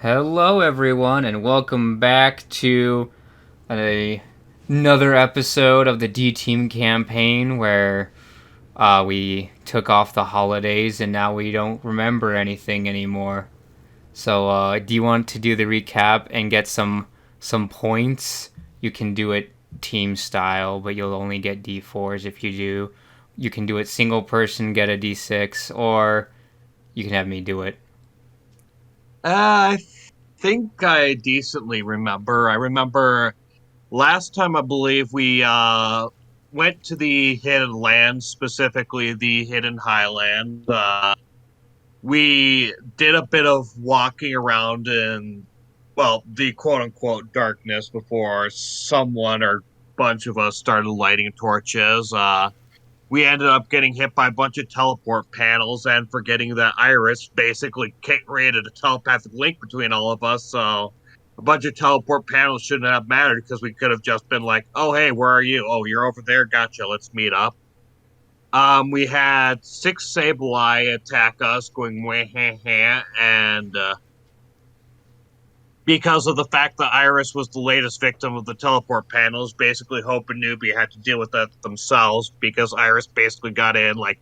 Hello, everyone, and welcome back to another episode of the D Team campaign where we took off the holidays and now we don't remember anything anymore. So, do you want to do the recap and get some points? You can do it team style, but you'll only get D4s if you do. You can do it single person, get a D6, or you can have me do it. I think I decently remember. I remember last time I believe we went to the Hidden Land, specifically the Hidden Highland. We did a bit of walking around in, well, the quote unquote darkness before someone or bunch of us started lighting torches. We ended up getting hit by a bunch of teleport panels and forgetting that Iris basically created a telepathic link between all of us. So a bunch of teleport panels shouldn't have mattered because we could have just been like, "Oh, hey, where are you? Oh, you're over there. Gotcha. Let's meet up." We had six Sableye attack us, going wah ha ha, and because of the fact that Iris was the latest victim of the teleport panels, basically Hope and Newbie had to deal with that themselves because Iris basically got in like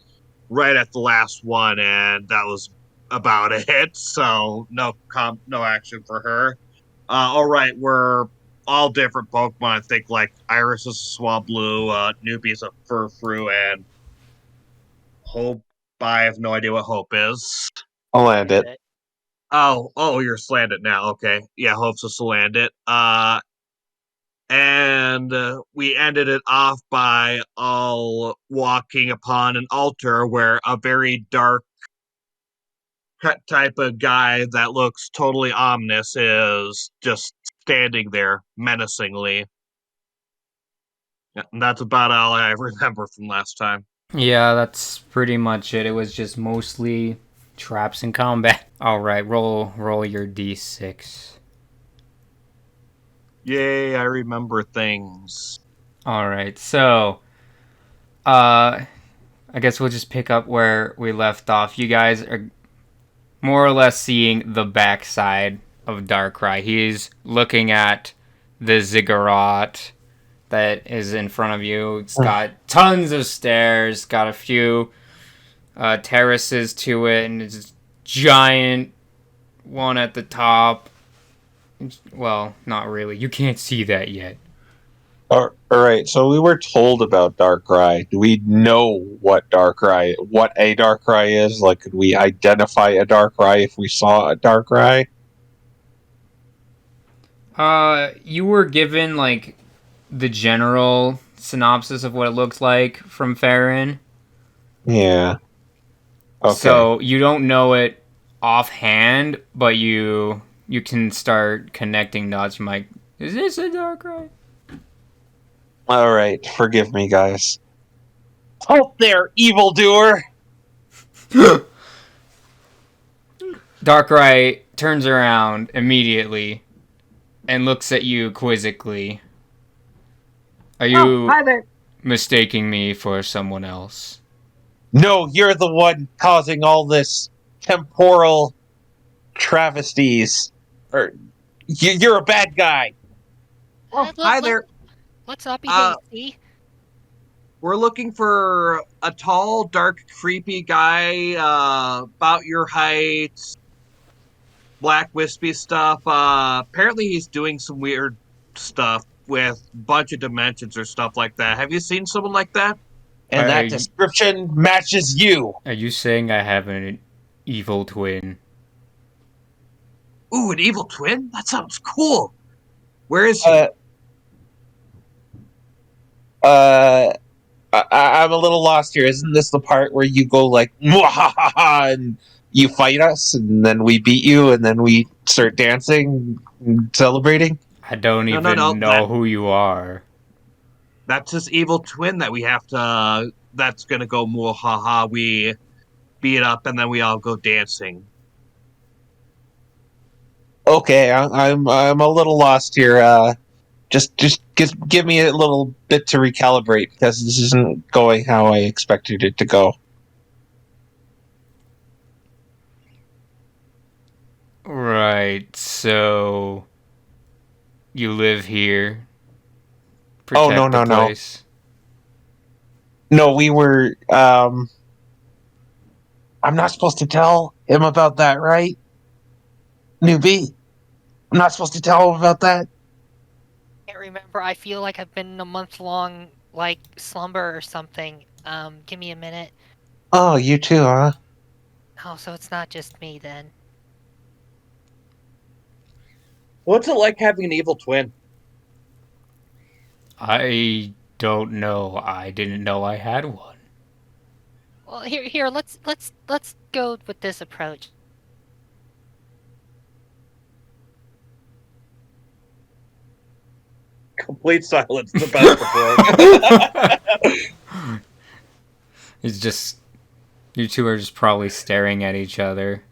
right at the last one, and that was about it. So no action for her. All right, we're all different Pokemon. I think like Iris is a Swablu, Newbie's a Furfru, and Hope. I have no idea what Hope is. I'll land it. Oh, you're slanted now. Okay, yeah, Hope's a Salandit. And we ended it off by all walking upon an altar where a very dark type of guy that looks totally ominous is just standing there menacingly. Yeah, and that's about all I remember from last time. Yeah, that's pretty much it. It was just mostly traps in combat. All right, roll your d6. Yay, I remember things. All right, so uh, I guess we'll just pick up where we left off. You guys are more or less seeing the backside of Darkrai. He's looking at the ziggurat that is in front of you. It's got tons of stairs, got a few terraces to it, and it's giant one at the top. Well, not really. You can't see that yet. All right, so we were told about Darkrai. Do we know what a Darkrai is? Like, could we identify a Darkrai if we saw a Darkrai? You were given like the general synopsis of what it looks like from Farron. Yeah. Okay. So you don't know it offhand, but you can start connecting dots. You might, is this a Darkrai? All right, forgive me, guys. Halt there, evildoer! Darkrai turns around immediately and looks at you quizzically. Are you hi there. mistaking me for someone else? No, you're the one causing all this temporal travesties. Or you're a bad guy. Oh, hi there. What's up, Uh, EHC? We're looking for a tall, dark, creepy guy, about your height, black wispy stuff. Apparently he's doing some weird stuff with a bunch of dimensions or stuff like that. Have you seen someone like that? And that description matches you. Are you saying I have an evil twin? Ooh, an evil twin? That sounds cool. Where is he? I'm a little lost here. Isn't this the part where you go like, "Mwahaha," and you fight us, and then we beat you, and then we start dancing and celebrating? I don't even know who you are. That's his evil twin that we have to. That's gonna go muahaha. We beat up, and then we all go dancing. Okay, I'm a little lost here. Just give me a little bit to recalibrate because this isn't going how I expected it to go. Right. So you live here, Oh, no, protect the no, no. place. No, we were, I'm not supposed to tell him about that, right? Newbie? I'm not supposed to tell him about that? Can't remember. I feel like I've been in a month-long, like, slumber or something. Give me a minute. Oh, you too, huh? Oh, so it's not just me then. What's it like having an evil twin? I don't know. I didn't know I had one. Well, here, let's go with this approach. Complete silence, the best approach. It's just you two are just probably staring at each other.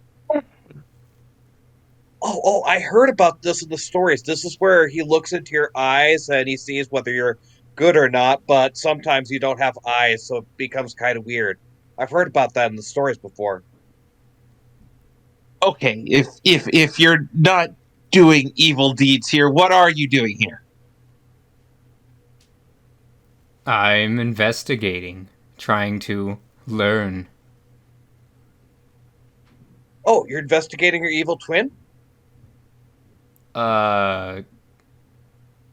Oh, I heard about this in the stories. This is where he looks into your eyes and he sees whether you're good or not, but sometimes you don't have eyes, so it becomes kind of weird. I've heard about that in the stories before. Okay, if you're not doing evil deeds here, what are you doing here? I'm investigating, trying to learn. Oh, you're investigating your evil twin? Uh,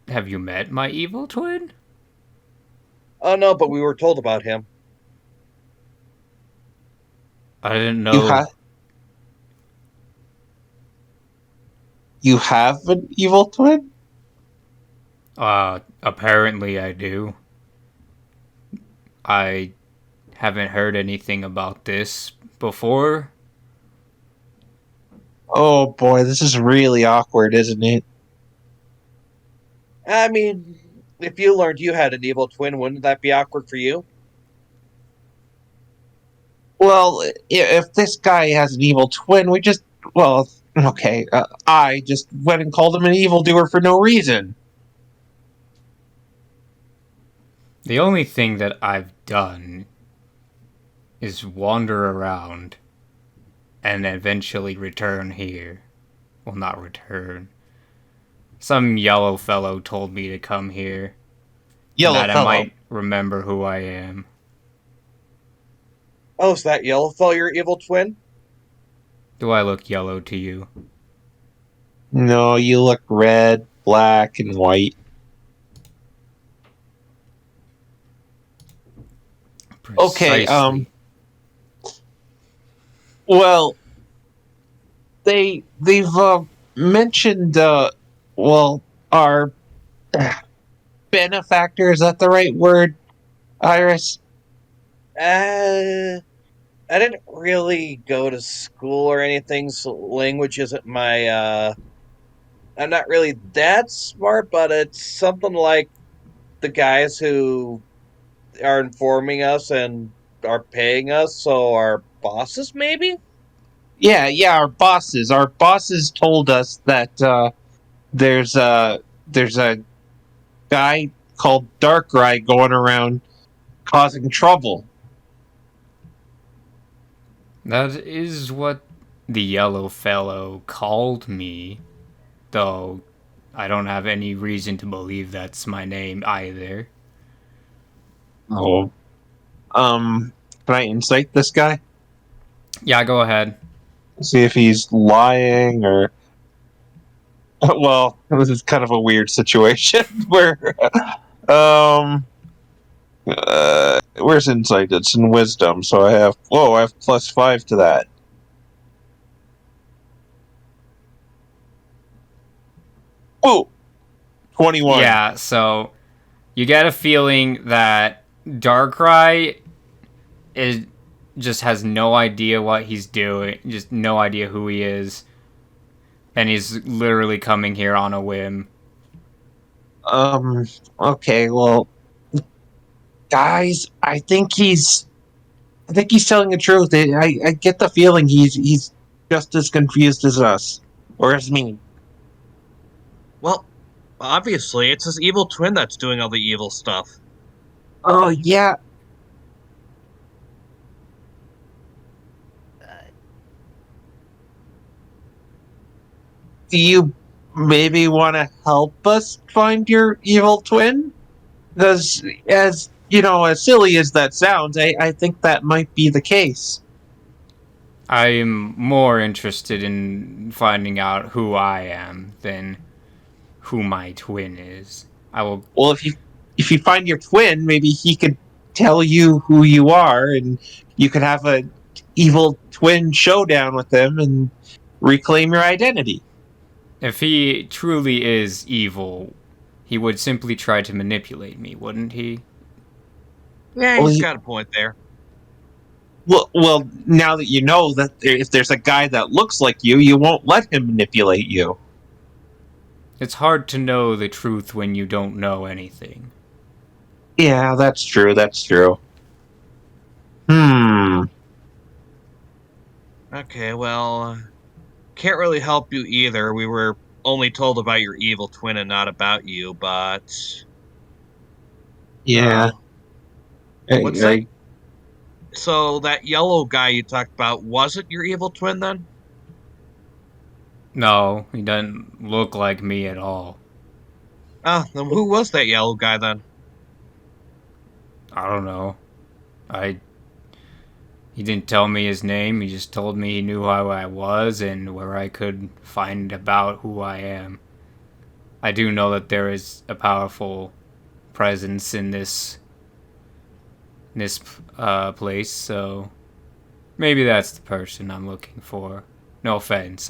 have you met my evil twin? Oh no, but we were told about him. I didn't You know. have you have an evil twin? Apparently I do. I haven't heard anything about this before. Oh boy, this is really awkward, isn't it? I mean, if you learned you had an evil twin, wouldn't that be awkward for you? Well, if this guy has an evil twin, well, okay, I just went and called him an evildoer for no reason. The only thing that I've done is wander around and eventually return here. Well, not return. Some yellow fellow told me to come here, and Yellow that I fellow. might remember who I am. Oh, is that Yellowfell your evil twin? Do I look yellow to you? No, you look red, black, and white. Okay, Precisely. well, they've mentioned well, our benefactor, is that the right word, Iris? Uh, I didn't really go to school or anything, so language isn't my I'm not really that smart, but it's something like the guys who are informing us and are paying us, so our bosses maybe? Yeah, our bosses told us that there's a guy called Darkrai going around causing trouble. That is what the yellow fellow called me, though I don't have any reason to believe that's my name either. Oh, can I insight this guy? Yeah, go ahead. See if he's lying or. Well, this is kind of a weird situation where, um, where's insight? It's in wisdom, so I have +5 to that. Oh, 21. Yeah, so you get a feeling that Darkrai is just has no idea what he's doing, just no idea who he is, and he's literally coming here on a whim. Um, okay, well, guys, I think he's telling the truth. I get the feeling he's just as confused as us, or as me. Well, obviously, it's his evil twin that's doing all the evil stuff. Oh yeah, do you maybe want to help us find your evil twin? Because, as you know, as silly as that sounds, I think that might be the case. I'm more interested in finding out who I am than who my twin is. I will. Well, if you find your twin, maybe he could tell you who you are, and you could have a evil twin showdown with him and reclaim your identity. If he truly is evil, he would simply try to manipulate me, wouldn't he? Yeah, Well, he's got a point there. well, now that you know that if there's a guy that looks like you won't let him manipulate you. It's hard to know the truth when you don't know anything. Yeah, that's true. That's true. Hmm. Okay, well, can't really help you either. We were only told about your evil twin and not about you, but Yeah. uh what's that? I, So that yellow guy you talked about wasn't your evil twin then? No, he doesn't look like me at all. Ah, then who was that yellow guy then? I don't know. I He didn't tell me his name. He just told me he knew who I was and where I could find about who I am. I do know that there is a powerful presence in this place, so maybe that's the person I'm looking for. No offense.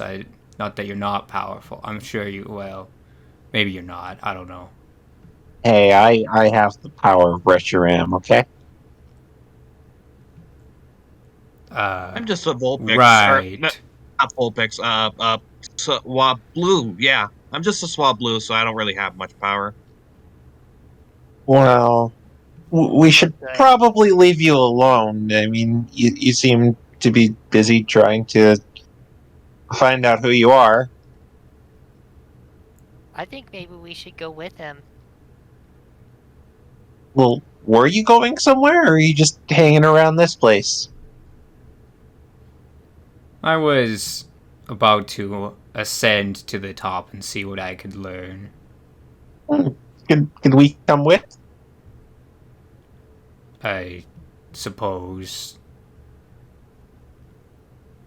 Not that you're not powerful. I'm sure you well. Maybe you're not. I don't know. hey, I have the power of Reshiram, okay? I'm just a Vulpix, or Right. not Vulpix, Swab Blue. Yeah, I'm just a Swab Blue, so I don't really have much power. Well, we should Okay. probably leave you alone. I mean, you seem to be busy trying to find out who you are. I think maybe we should go with him. Well, were you going somewhere, or are you just hanging around this place? I was about to ascend to the top and see what I could learn. Hmm. Could we come with? I suppose.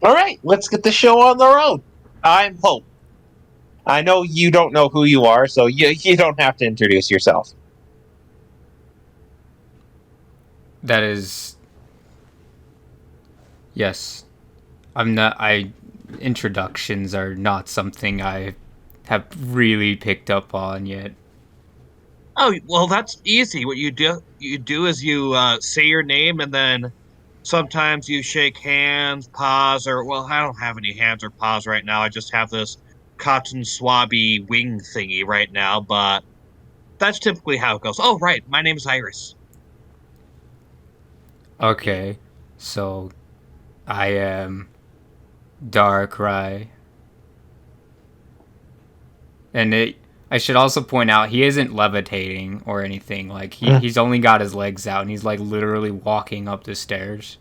All right, let's get the show on the road. I'm Hope. I know you don't know who you are, so you don't have to introduce yourself. That is. Yes. I'm not. I. Introductions are not something I have really picked up on yet. Oh, well, that's easy. What you do is you say your name, and then sometimes you shake hands, paws, or well, I don't have any hands or paws right now. I just have this cotton swabby wing thingy right now, but that's typically how it goes. Oh, right, my name is Iris. Okay. So, I am Darkrai. And I should also point out he isn't levitating or anything. Like he's only got his legs out and he's like literally walking up the stairs.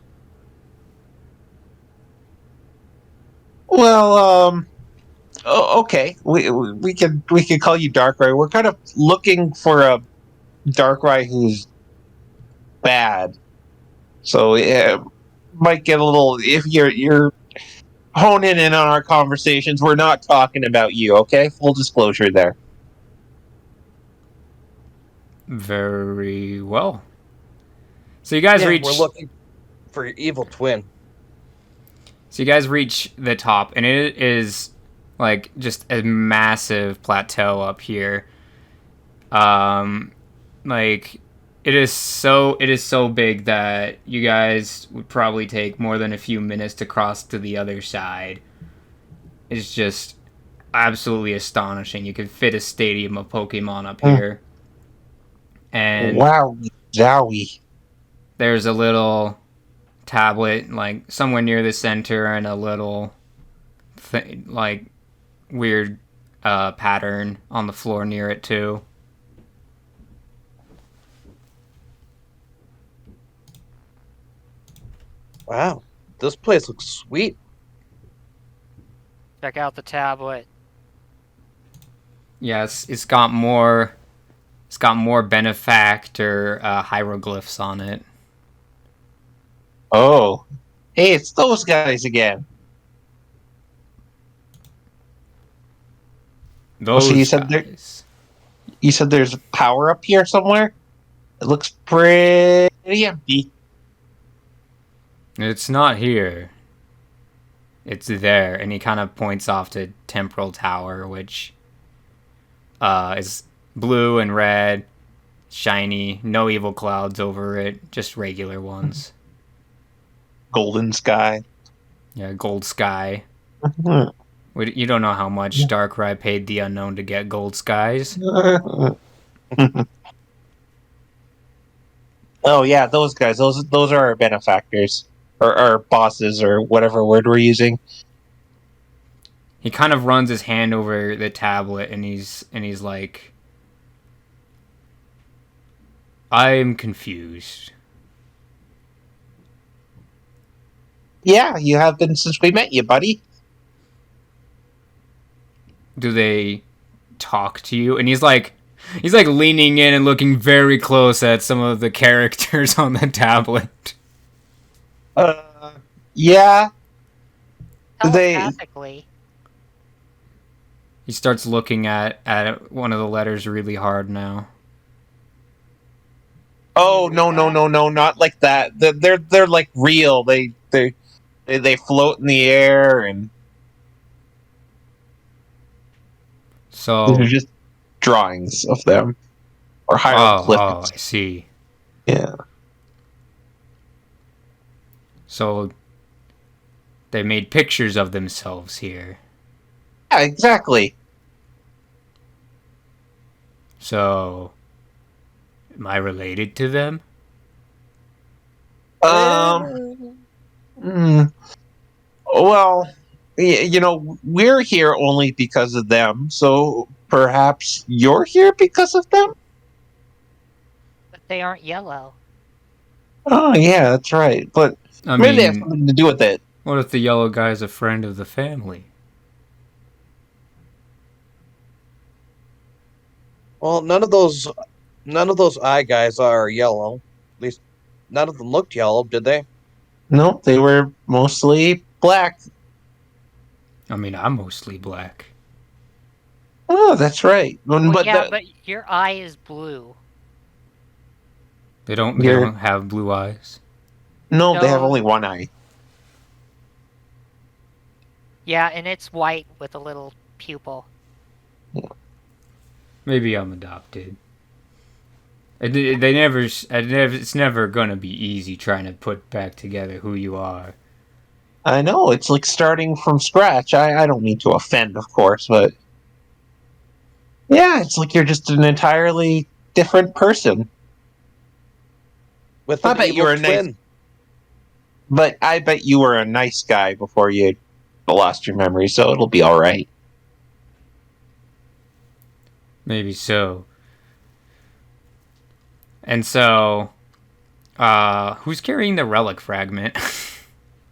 Well, okay. We could call you Darkrai. We're kind of looking for a Darkrai who's bad. So it might get a little if you're honing in on our conversations. We're not talking about you, okay? Full disclosure there. Very well. So you guys Yeah, reach we're looking for your evil twin. So you guys reach the top, and it is like just a massive plateau up here. Um, like it is so big that you guys would probably take more than a few minutes to cross to the other side. It's just absolutely astonishing. You could fit a stadium of Pokemon up here, and Wow, Zowie. there's a little tablet like somewhere near the center, and a little like weird pattern on the floor near it too. Wow, this place looks sweet. Check out the tablet. Yes, it's got more. It's got more benefactor hieroglyphs on it. Oh, hey, it's those guys again. Oh, so Those guys. you said there's power up here somewhere? It looks pretty empty. It's not here. It's there, and he kind of points off to Temporal Tower, which is blue and red, shiny, no evil clouds over it, just regular ones. Golden sky. Yeah, gold sky. You don't know how much Darkrai paid the unknown to get gold skies. Oh yeah, those guys. Those are our benefactors, or bosses, or whatever word we're using. He kind of runs his hand over the tablet, and he's like, "I'm confused." Yeah, you have been since we met you, buddy. Do they talk to you? And he's like leaning in and looking very close at some of the characters on the tablet. Yeah. They. Telepathically. He starts looking at one of the letters really hard now. Oh no, not like that. They're like real. They float in the air, and So, they're just drawings of them or oh, hieroglyphics. I see. Yeah. So they made pictures of themselves here. Yeah, exactly. So, am I related to them? Well, we're here only because of them. So perhaps you're here because of them. But they aren't yellow. Oh yeah, that's right. But I maybe they have mean, something to do with it. what if the yellow guy's a friend of the family? Well, none of those eye guys are yellow. At least none of them looked yellow, did they? No, they were mostly black. I mean, I'm mostly black. Oh, that's right. Well, But yeah, but your eye is blue. They don't have blue eyes. no, they have No. only one eye. Yeah, and it's white with a little pupil. Maybe I'm adopted. It's never gonna be easy trying to put back together who you are. I know, it's like starting from scratch. I don't mean to offend, of course, but yeah, it's like you're just an entirely different person. With I an bet you evil were a nice- twin. But I bet you were a nice guy before you lost your memory, so it'll be all right. Maybe so. And so, who's carrying the relic fragment?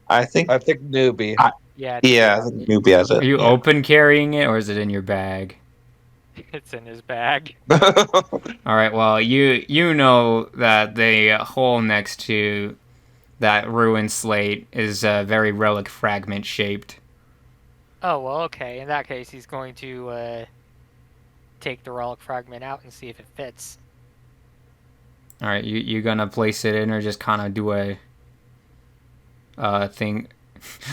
I think. I think newbie. Yeah, Yeah, I think Newbie has it. Are you yeah. open carrying it, or is it in your bag? it's in his bag. All right. Well, you know that the hole next to that ruined slate is very relic fragment shaped. Oh, well, okay. In that case, he's going to take the relic fragment out and see if it fits. All right. You gonna place it in, or just kind of do a thing?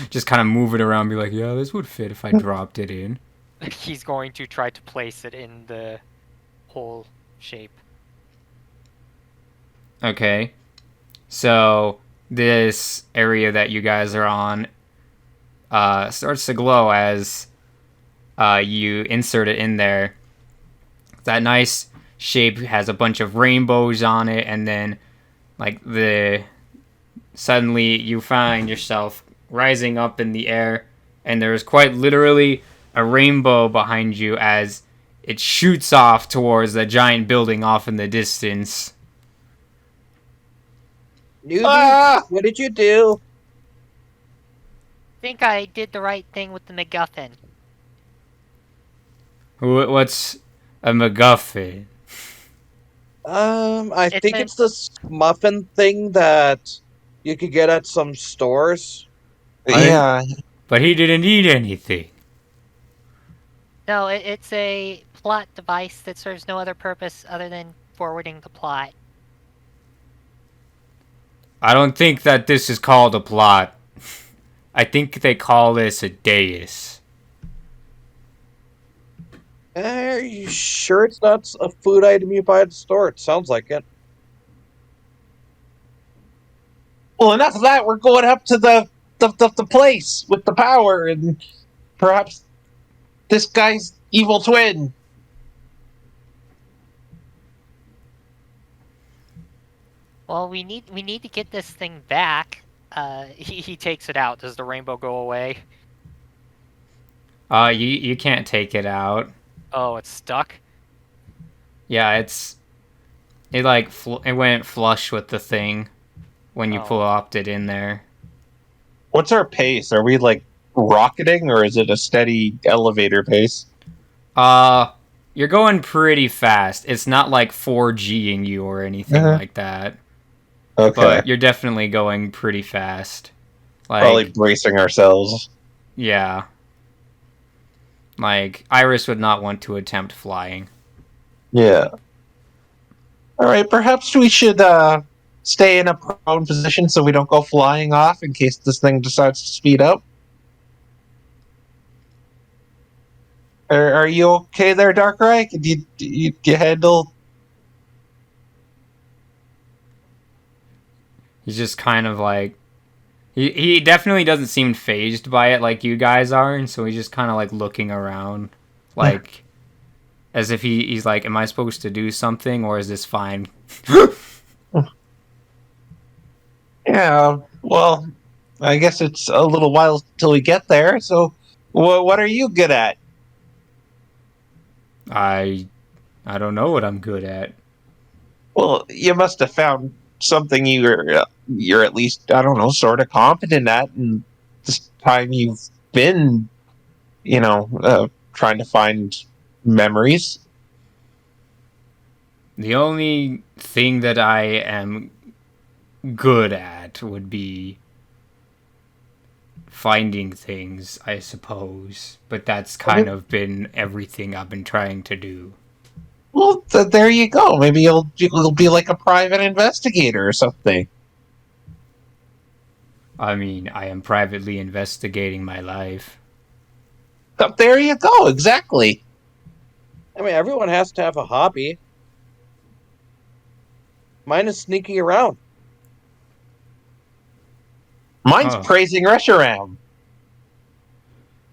Just kind of move it around, be like, yeah, this would fit if I dropped it in. He's going to try to place it in the hole shape. Okay. So this area that you guys are on starts to glow as you insert it in there. That nice shape has a bunch of rainbows on it, and then suddenly you find yourself rising up in the air, and there's quite literally a rainbow behind you as it shoots off towards the giant building off in the distance. Newbie, what did you do? I think I did the right thing with the MacGuffin. What's A MacGuffin. I It's think an it's this muffin thing that you could get at some stores. Yeah. But he didn't eat anything. no, it's a plot device that serves no other purpose other than forwarding the plot. I don't think that this is called a plot. I think they call this a dais. Are you sure it's not a food item you buy at the store? It sounds like it. Well, enough of that. We're going up to the place with the power and perhaps this guy's evil twin. Well, we need to get this thing back. He takes it out. Does the rainbow go away? You can't take it out. Oh, it's stuck. Yeah, it it went flush with the thing when you Oh. plopped it in there. What's our pace? Are we like rocketing or is it a steady elevator pace? You're going pretty fast. It's not like 4Ging you or anything like that. Okay. But you're definitely going pretty fast. Probably Like, bracing ourselves. yeah. Like, Iris would not want to attempt flying. Yeah. All right, perhaps we should stay in a prone position so we don't go flying off in case this thing decides to speed up. Are you okay there, Darkrai? Can you handle? He's just kind of like... He definitely doesn't seem phased by it like you guys are, and so he's just kind of like looking around. Like, as if he's like, am I supposed to do something, or is this fine? Yeah. Well, I guess it's a little while till we get there. So, what are you good at? I don't know what I'm good at. Well, you must have found something you're at least, I don't know, sort of competent at, and this time you've been, trying to find memories. The only thing that I am good at would be finding things, I suppose. But that's kind of been everything I've been trying to do. Well, there you go. Maybe you'll be like a private investigator or something. I mean, I am privately investigating my life. There you go. Exactly. I mean, everyone has to have a hobby. Mine is sneaking around. Mine's Oh. praising Reshiram.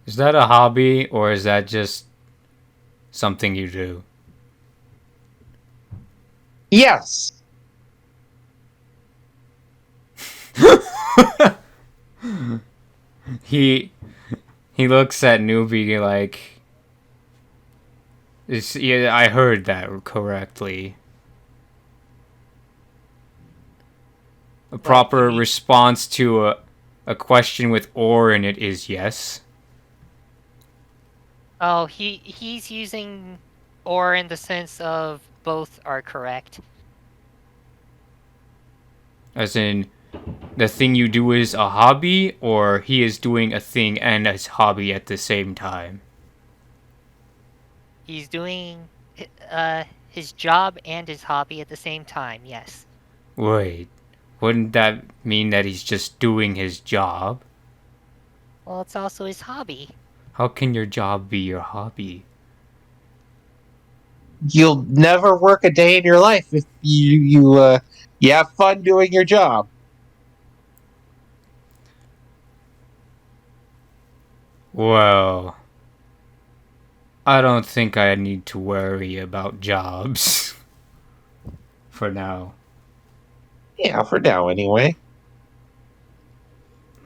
Is that a hobby, or is that just something you do? Yes. He looks at Newbie like, yeah, I heard that correctly. A proper response to a question with or in it is yes. Oh, he's using or in the sense of both are correct. As in, the thing you do is a hobby, or he is doing a thing and a hobby at the same time? He's doing his job and his hobby at the same time. Yes. Wait, wouldn't that mean that he's just doing his job? Well, it's also his hobby. How can your job be your hobby? You'll never work a day in your life if you have fun doing your job. Well, I don't think I need to worry about jobs. For now. Yeah, for now anyway.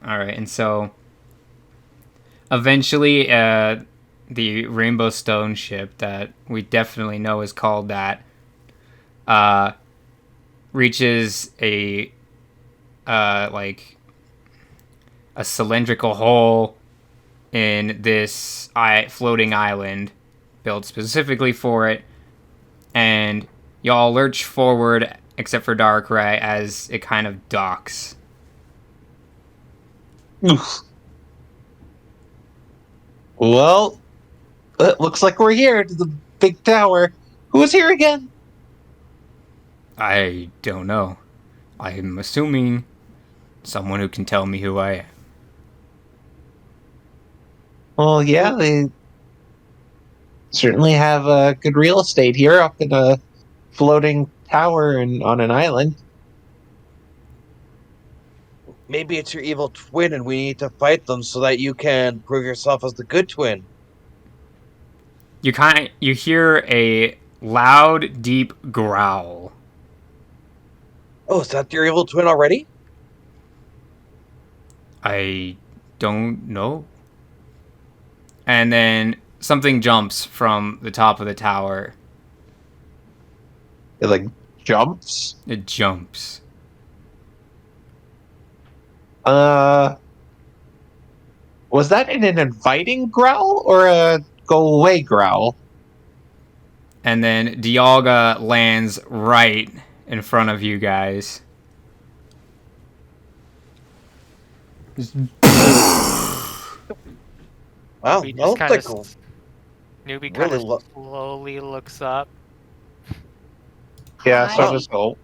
Alright, and so eventually the Rainbow Stone ship that we definitely know is called that reaches a like a cylindrical hole in this floating island built specifically for it, and y'all lurch forward, except for Darkrai, as it kind of docks. Oof. Well, it looks like we're here to the big tower. Who's here again? I don't know. I'm assuming someone who can tell me who I am. Well, yeah, they certainly have good real estate here up in a floating tower and on an island. Maybe it's your evil twin, and we need to fight them so that you can prove yourself as the good twin. You hear a loud, deep growl. Oh, is that your evil twin already? I don't know. And then something jumps from the top of the tower. It like jumps. It jumps. Was that an inviting growl or a go away growl? And then Dialga lands right in front of you guys. Wow, We I just don't kind think of newbie kind really of slowly looks up. Yeah, Hi. so does Hope.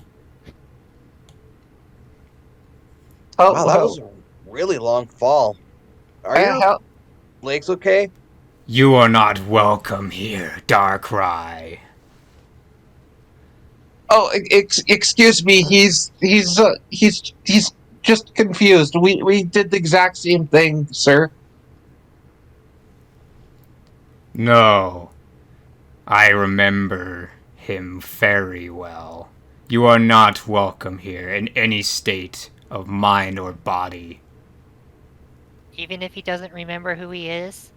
Oh, wow, that was a really long fall. Are your how, legs okay? You are not welcome here, Darkrai. excuse me. He's just confused. We did the exact same thing, sir. No, I remember him very well. You are not welcome here in any state of mind or body. Even if he doesn't remember who he is?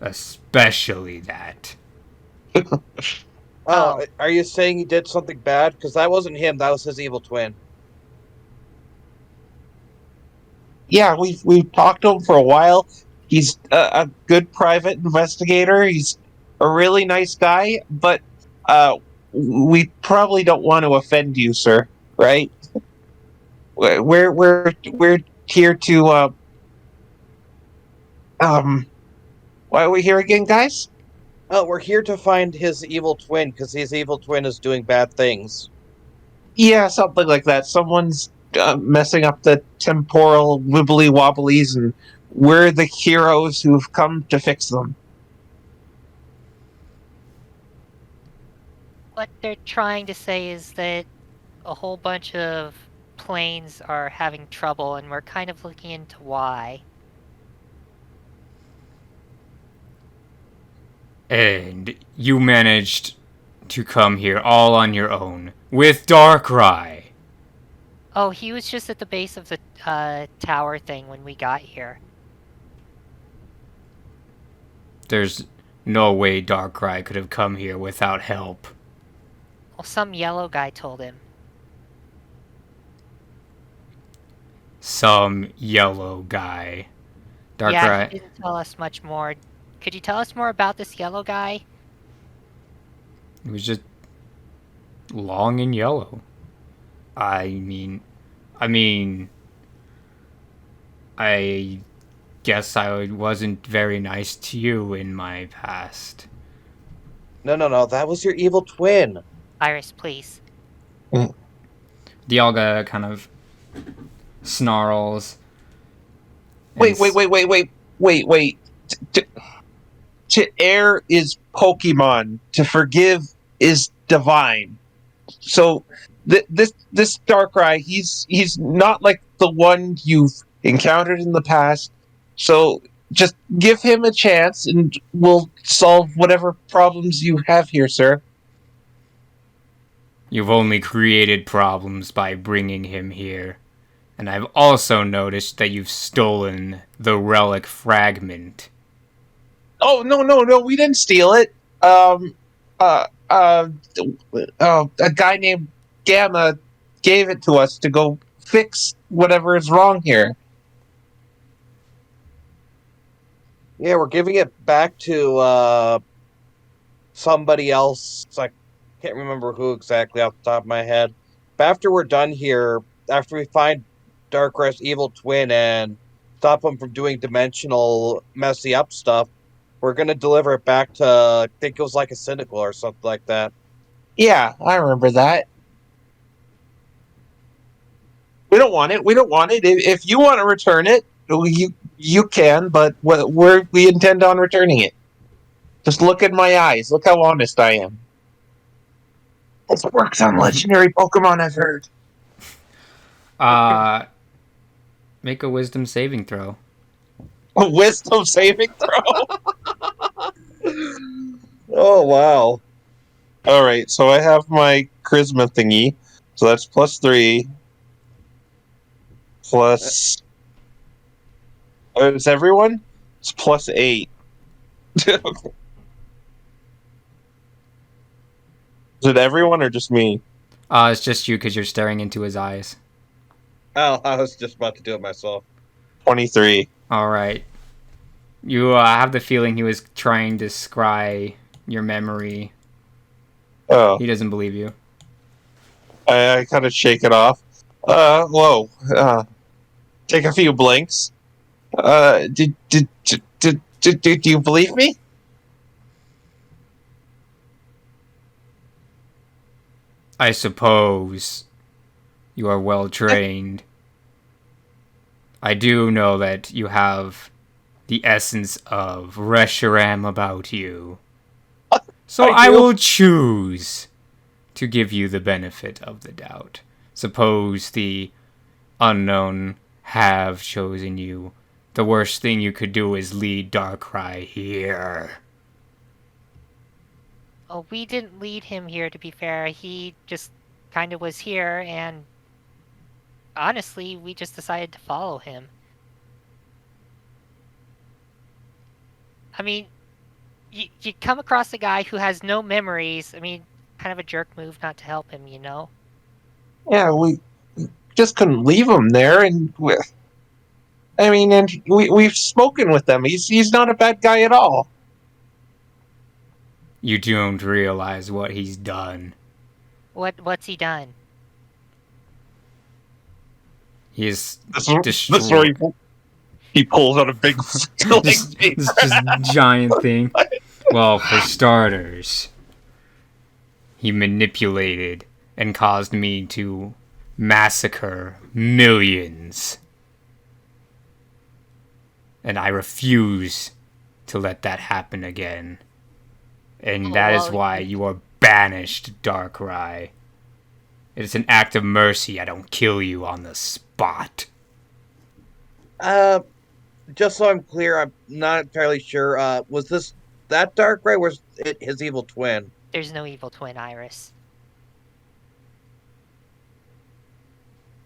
Especially that. Oh, are you saying he did something bad? Because that wasn't him. That was his evil twin. Yeah, we've talked to him for a while. He's a good private investigator. He's a really nice guy, but we probably don't want to offend you, sir. Right? We're here to why are we here again, guys? Oh, we're here to find his evil twin because his evil twin is doing bad things. Yeah, something like that. Someone's messing up the temporal wibbly wobblies, and we're the heroes who've come to fix them. What they're trying to say is that a whole bunch of planes are having trouble, and we're kind of looking into why. And you managed to come here all on your own with Darkrai. Oh, he was just at the base of the tower thing when we got here. There's no way Darkrai could have come here without help. Well, some yellow guy told him. Some yellow guy. Yeah, Darkrai. he didn't tell us much more. Could you tell us more about this yellow guy? It was just long and yellow. I guess I wasn't very nice to you in my past. No. That was your evil twin. Iris, please. Dialga kind of snarls. Wait. To err is Pokemon. To forgive is divine. So this Darkrai, he's not like the one you've encountered in the past. So just give him a chance, and we'll solve whatever problems you have here, sir. You've only created problems by bringing him here. And I've also noticed that you've stolen the relic fragment. Oh no! We didn't steal it. A guy named Gamma gave it to us to go fix whatever is wrong here. Yeah, we're giving it back to somebody else. I can't remember who exactly off the top of my head. But after we're done here, after we find Darkrai's evil twin and stop him from doing dimensional messy up stuff, we're gonna deliver it back to I think it was like a cynical or something like that. Yeah, I remember that. We don't want it. We don't want it. If you want to return it, you can, but we intend on returning it. Just look at my eyes. Look how honest I am. This works on legendary Pokemon, I've heard. Make a wisdom saving throw. A wisdom saving throw. Oh wow. All right, so I have my charisma thingy, so that's +3. Plus, is everyone? It's +8. Is it everyone or just me? It's just you because you're staring into his eyes. Oh, I was just about to do it myself. 23. All right. You have the feeling he was trying to scry your memory. Oh, He doesn't believe you. I kind of shake it off. Whoa. Take a few blinks. Do you believe me? I suppose you are well trained. I do know that you have the essence of Reshiram about you. So I will choose to give you the benefit of the doubt. Suppose the unknown have chosen you. The worst thing you could do is lead Darkrai here. Oh, we didn't lead him here, to be fair. He just kind of was here, and honestly, we just decided to follow him. I mean, you come across a guy who has no memories. I mean, kind of a jerk move not to help him, you know? Yeah, we just couldn't leave him there, and we've spoken with them. He's not a bad guy at all. You don't realize what he's done. What's he done? He's This is destroyed where he pulls out a big this just giant thing. Well, for starters, he manipulated and caused me to massacre millions. And I refuse to let that happen again. And that is why you are banished, Darkrai. It is an act of mercy I don't kill you on the spot. Just so I'm clear, I'm not entirely sure. Was this that Darkrai? Or was it his evil twin? There's no evil twin, Iris.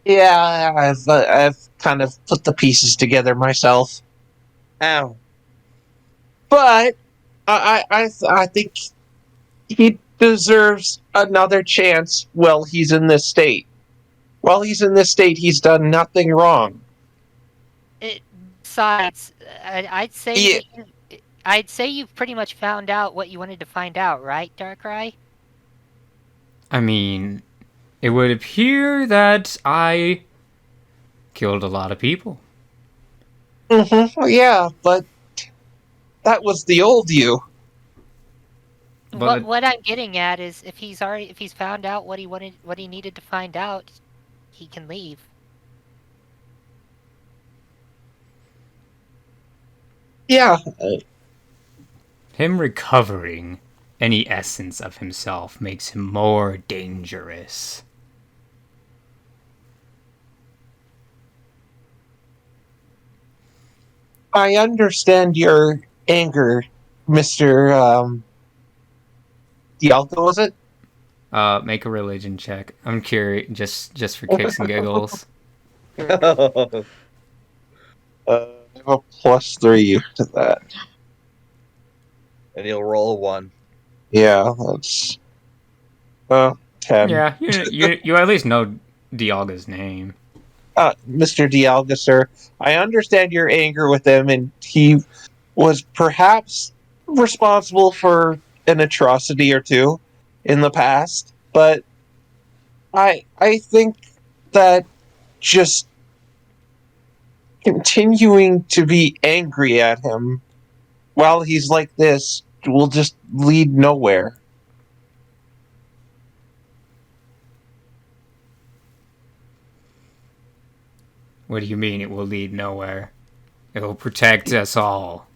Yeah, I've kind of put the pieces together myself, Ow. but I think he deserves another chance while he's in this state. While he's in this state, he's done nothing wrong. Besides, I'd say Yeah. I'd say you've pretty much found out what you wanted to find out, right, Darkrai? I mean, it would appear that I killed a lot of people. Mm-hmm. Yeah, but that was the old you. But What I'm getting at is if he's found out what he needed to find out, he can leave. Yeah. him recovering any essence of himself makes him more dangerous. I understand your anger, Mr. Dialco, was it? Make a religion check. I'm curious, just for kicks and giggles. I have a +3 to that. And he'll roll a 1. Yeah, that's 10. Yeah, you at least know Dialga's name. Mr. Dialga, sir, I understand your anger with him, and he was perhaps responsible for an atrocity or two in the past, but I think that just continuing to be angry at him while he's like this will just lead nowhere. What do you mean it will lead nowhere? It will protect us all.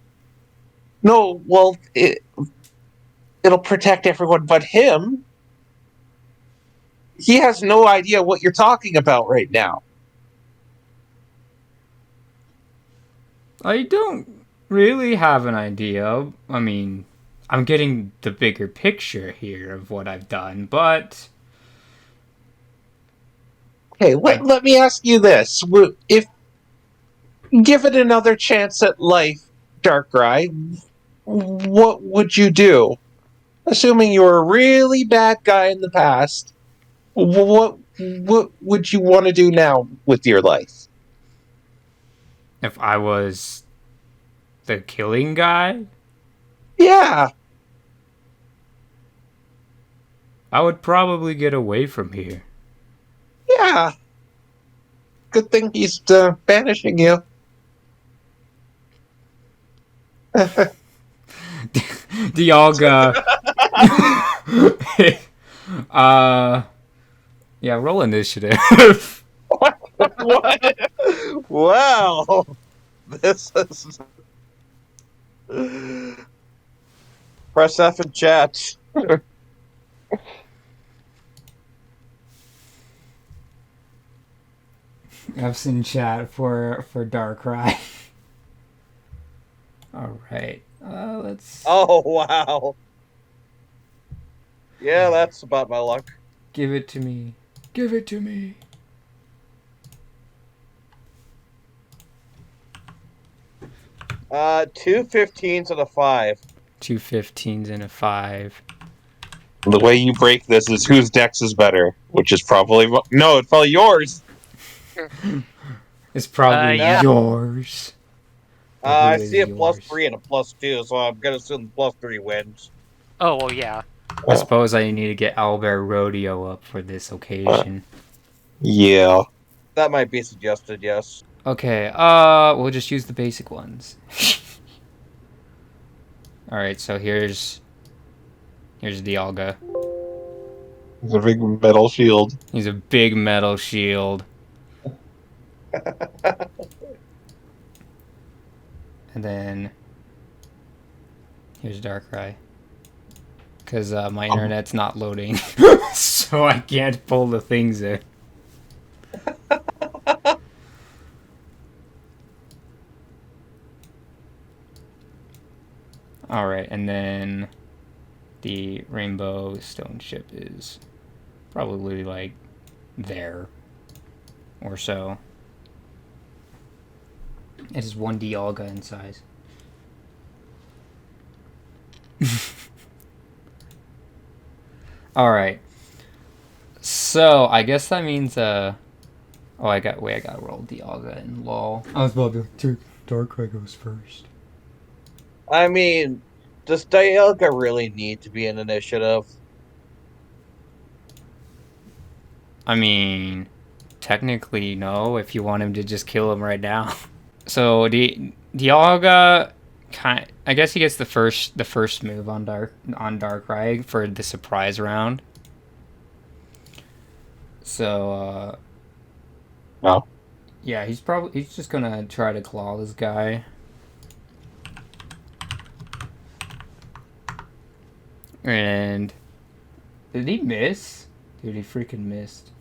No, well, it'll protect everyone but him. He has no idea what you're talking about right now. I don't really have an idea. I mean, I'm getting the bigger picture here of what I've done, but Okay, let me ask you this. If give it another chance at life, Darkrai, what would you do? Assuming you were a really bad guy in the past, what would you want to do now with your life? if I was the killing guy, Yeah, I would probably get away from here. yeah. Good thing he's banishing you. Dialga. Yeah, roll initiative. What? Wow. This is. Press F in chat. F's in chat for Darkrai. All right. Let's Oh, wow. Yeah, that's about my luck. give it to me. Give it to me. Two 15s and a 5. Two 15s and a 5. The way you break this is whose dex is better, which is probably no, it's probably yours. It's probably Yeah. yours. But who I is see a yours? +3 and a +2, so I'm gonna assume the +3 wins. Oh, well, yeah. I suppose I need to get Owlbear Rodeo up for this occasion. Yeah. That might be suggested, yes. Okay, we'll just use the basic ones. Alright, so here's Dialga. It's a big metal shield. He's a big metal shield. And then here's Darkrai. Because my internet's not loading. So I can't pull the things in. Alright, and then the Rainbow Stone Ship is probably like there or so. It is 1 Dialga in size. Alright. So I guess that means oh I gotta roll Dialga and LOL. I was about to Darkrai goes first. I mean, does Dialga really need to be an initiative? I mean, technically no, if you want him to just kill him right now. So Dialga I guess he gets the first move on Darkrai for the surprise round. So No. yeah, he's just gonna try to claw this guy. And did he miss? Dude, he freaking missed.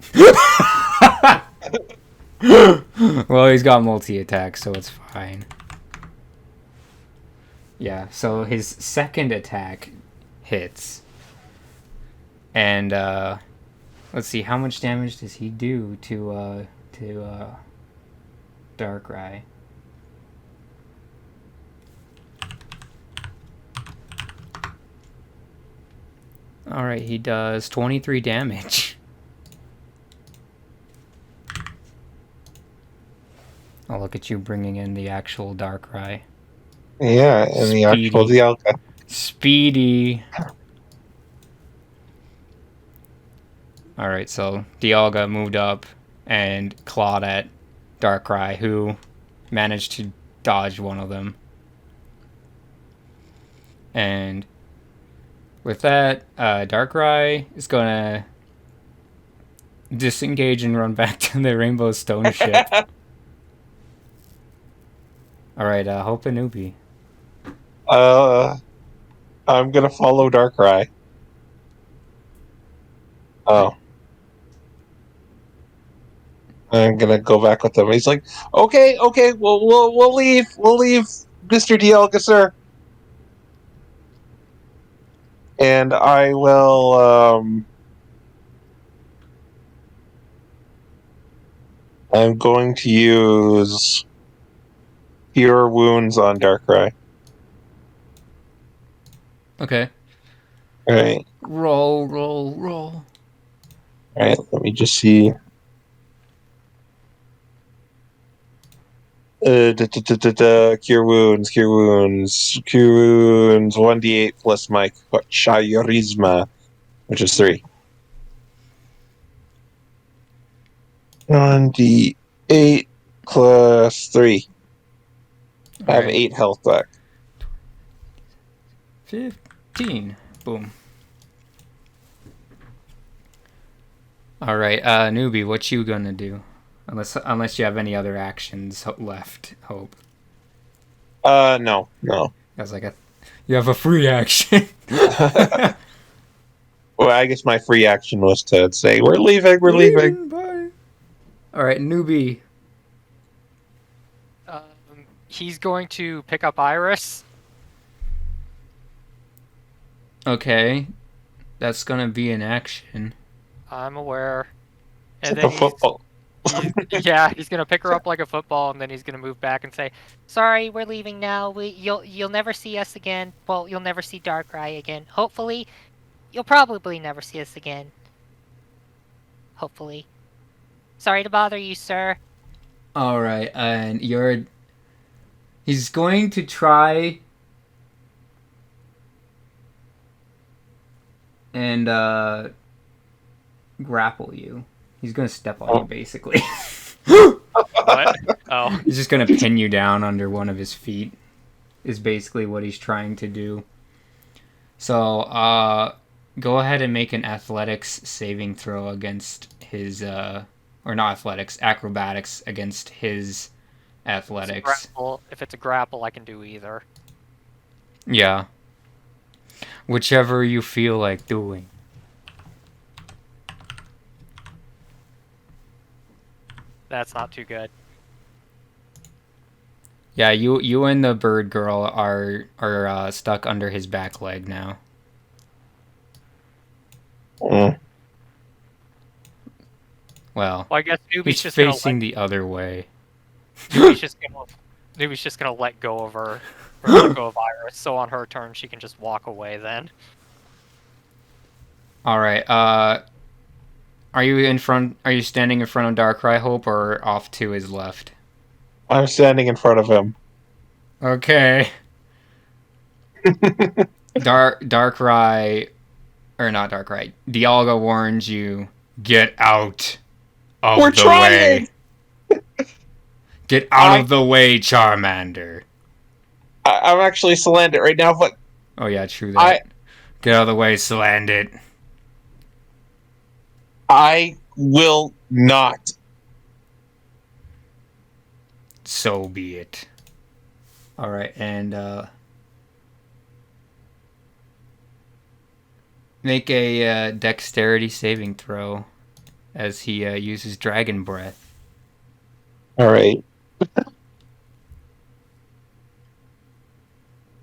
Well, he's got multi-attack, so it's fine. Yeah, so his second attack hits. And let's see, how much damage does he do to Darkrai? Alright, he does 23 damage. Oh, look at you bringing in the actual Darkrai. Yeah, and the actual Speedy. Dialga. Speedy. Alright, so Dialga moved up and clawed at Darkrai, who managed to dodge one of them. And with that, Darkrai is gonna disengage and run back to the Rainbow Stone ship. Alright, Hope and Newbie. I'm gonna follow Darkrai. Oh. I'm gonna go back with him. He's like, okay, we'll leave, Mr. Dialga, sir. And I will, I'm going to use Cure Wounds on Darkrai. Okay. Alright. Roll. Alright, let me just see. Cure wounds, 1d8 plus my charisma, which is 3. 1d8 plus 3. I have 8 health back. 15. Boom. Alright, Newbie, what you gonna do? Unless you have any other actions left, Hope. No. I was like, you have a free action. Well, I guess my free action was to say, we're leaving. Bye. Alright, Newbie. He's going to pick up Iris. Okay. That's gonna be an action. I'm aware. It's And like then a football. he's gonna pick her up like a football, and then he's gonna move back and say, "Sorry, we're leaving now. You'll never see us again. Well, you'll never see Darkrai again. Hopefully, you'll probably never see us again. Hopefully. Sorry to bother you, sir." Alright, and he's going to try and grapple you. He's gonna step on you, basically. What? Oh. He's just gonna pin you down under one of his feet. Is basically what he's trying to do. So, go ahead and make an athletics saving throw against his, or not athletics, acrobatics against his athletics. If it's a grapple, I can do either. Yeah. Whichever you feel like doing. That's not too good. Yeah, you and the bird girl are stuck under his back leg now. Mm. Well, I guess he's Newbie's just facing the other way. Newbie's just gonna let go of her, or let go of Iris. So on her turn, she can just walk away. Then. All right. Are you standing in front of Darkrai, Hope, or off to his left? I'm standing in front of him. Okay. Darkrai, or not Darkrai. Dialga warns you. Get out of We're the trying! way. Get out of the way, Charmander. I'm actually Salandit right now, but Oh yeah, true that. Get out of the way, Salandit. I will not. So be it. Alright, and make a dexterity saving throw as he uses Dragon Breath. Alright.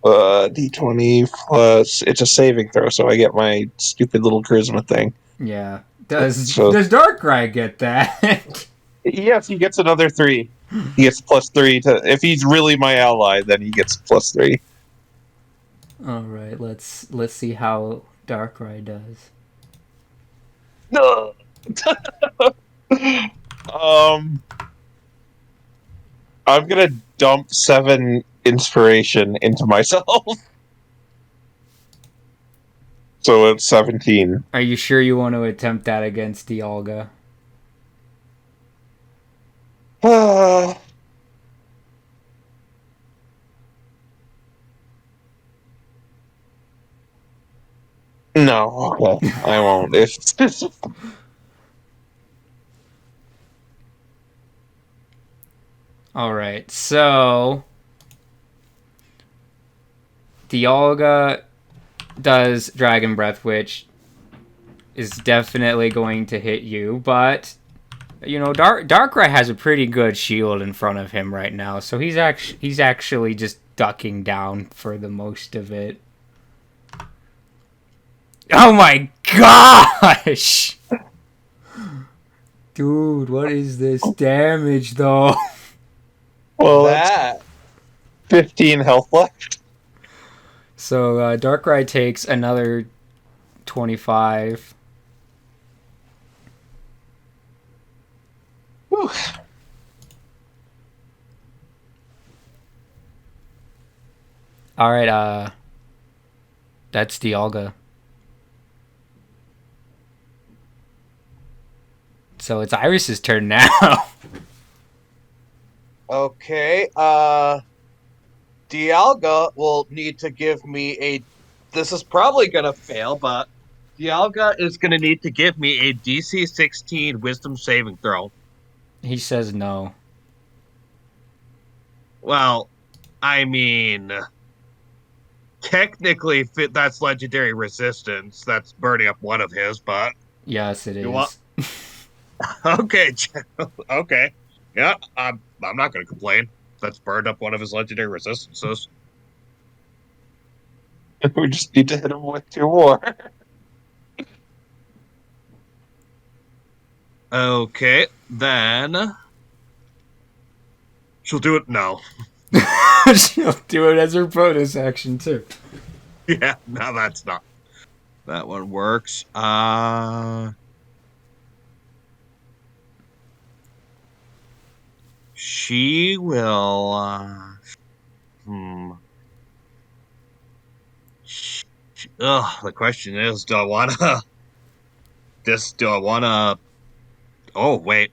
D20 plus... It's a saving throw, so I get my stupid little charisma thing. Yeah. Does Darkrai get that? Yes, he gets another 3. He gets +3 to... If he's really my ally, then he gets +3. Alright, let's see how Darkrai does. No. I'm gonna dump 7 inspiration into myself. So it's 17. Are you sure you want to attempt that against Dialga? No, okay. I won't. If Alright, so Dialga does Dragon Breath, which is definitely going to hit you, but you know, Darkrai has a pretty good shield in front of him right now, so he's actually just ducking down for the most of it. Oh my gosh! Dude, what is this damage though? well, that's That 15 health left. So Darkrai takes another 25. Whew. All right, that's Dialga. So it's Iris's turn now. okay. Dialga will need to give me a. This is probably gonna fail, but Dialga is gonna need to give me a DC 16 Wisdom saving throw. He says no. Well, I mean, technically, that's legendary resistance. That's burning up one of his, but Yes, it you want? is. Okay, okay, yeah. I'm not going to complain. That's burned up one of his legendary resistances. We just need to hit him with 2 more. Okay, then she'll do it. No, She'll do it as her bonus action too. yeah, no, that's not. That one works. She will. Hmm. The question is, do I wanna this? Do I wanna? Oh wait.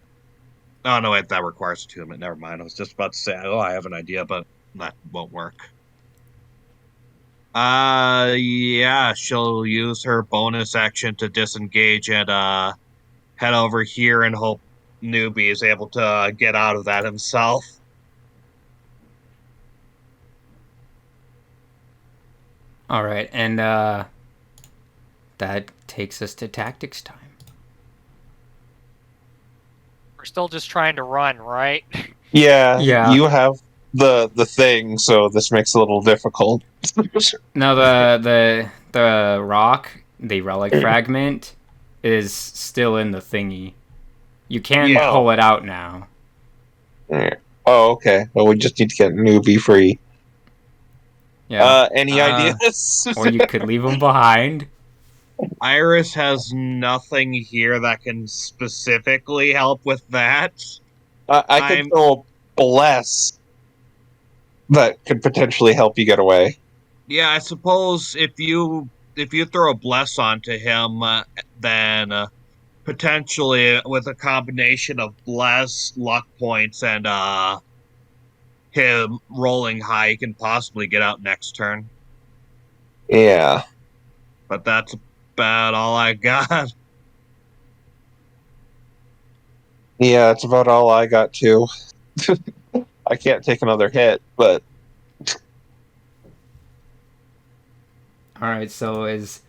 Oh no, wait. That requires attunement. Never mind. I was just about to say, oh, I have an idea, but that won't work. Yeah. She'll use her bonus action to disengage and head over here and hope newbie is able to get out of that himself. All right, and that takes us to tactics time. We're still just trying to run, right? Yeah, Yeah. you have the thing, so this makes it a little difficult. Now the rock, the relic fragment, is still in the thingy. You can Yeah. pull it out now. Oh, okay. Well, we just need to get newbie free. Yeah. Any ideas? Or you could leave him behind. Iris has nothing here that can specifically help with that. I could throw a bless that could potentially help you get away. Yeah, I suppose if you throw a bless onto him, then potentially with a combination of bless, luck points, and him rolling high, he can possibly get out next turn. Yeah. But that's about all I got. Yeah, that's about all I got too. I can't take another hit, but All right, so is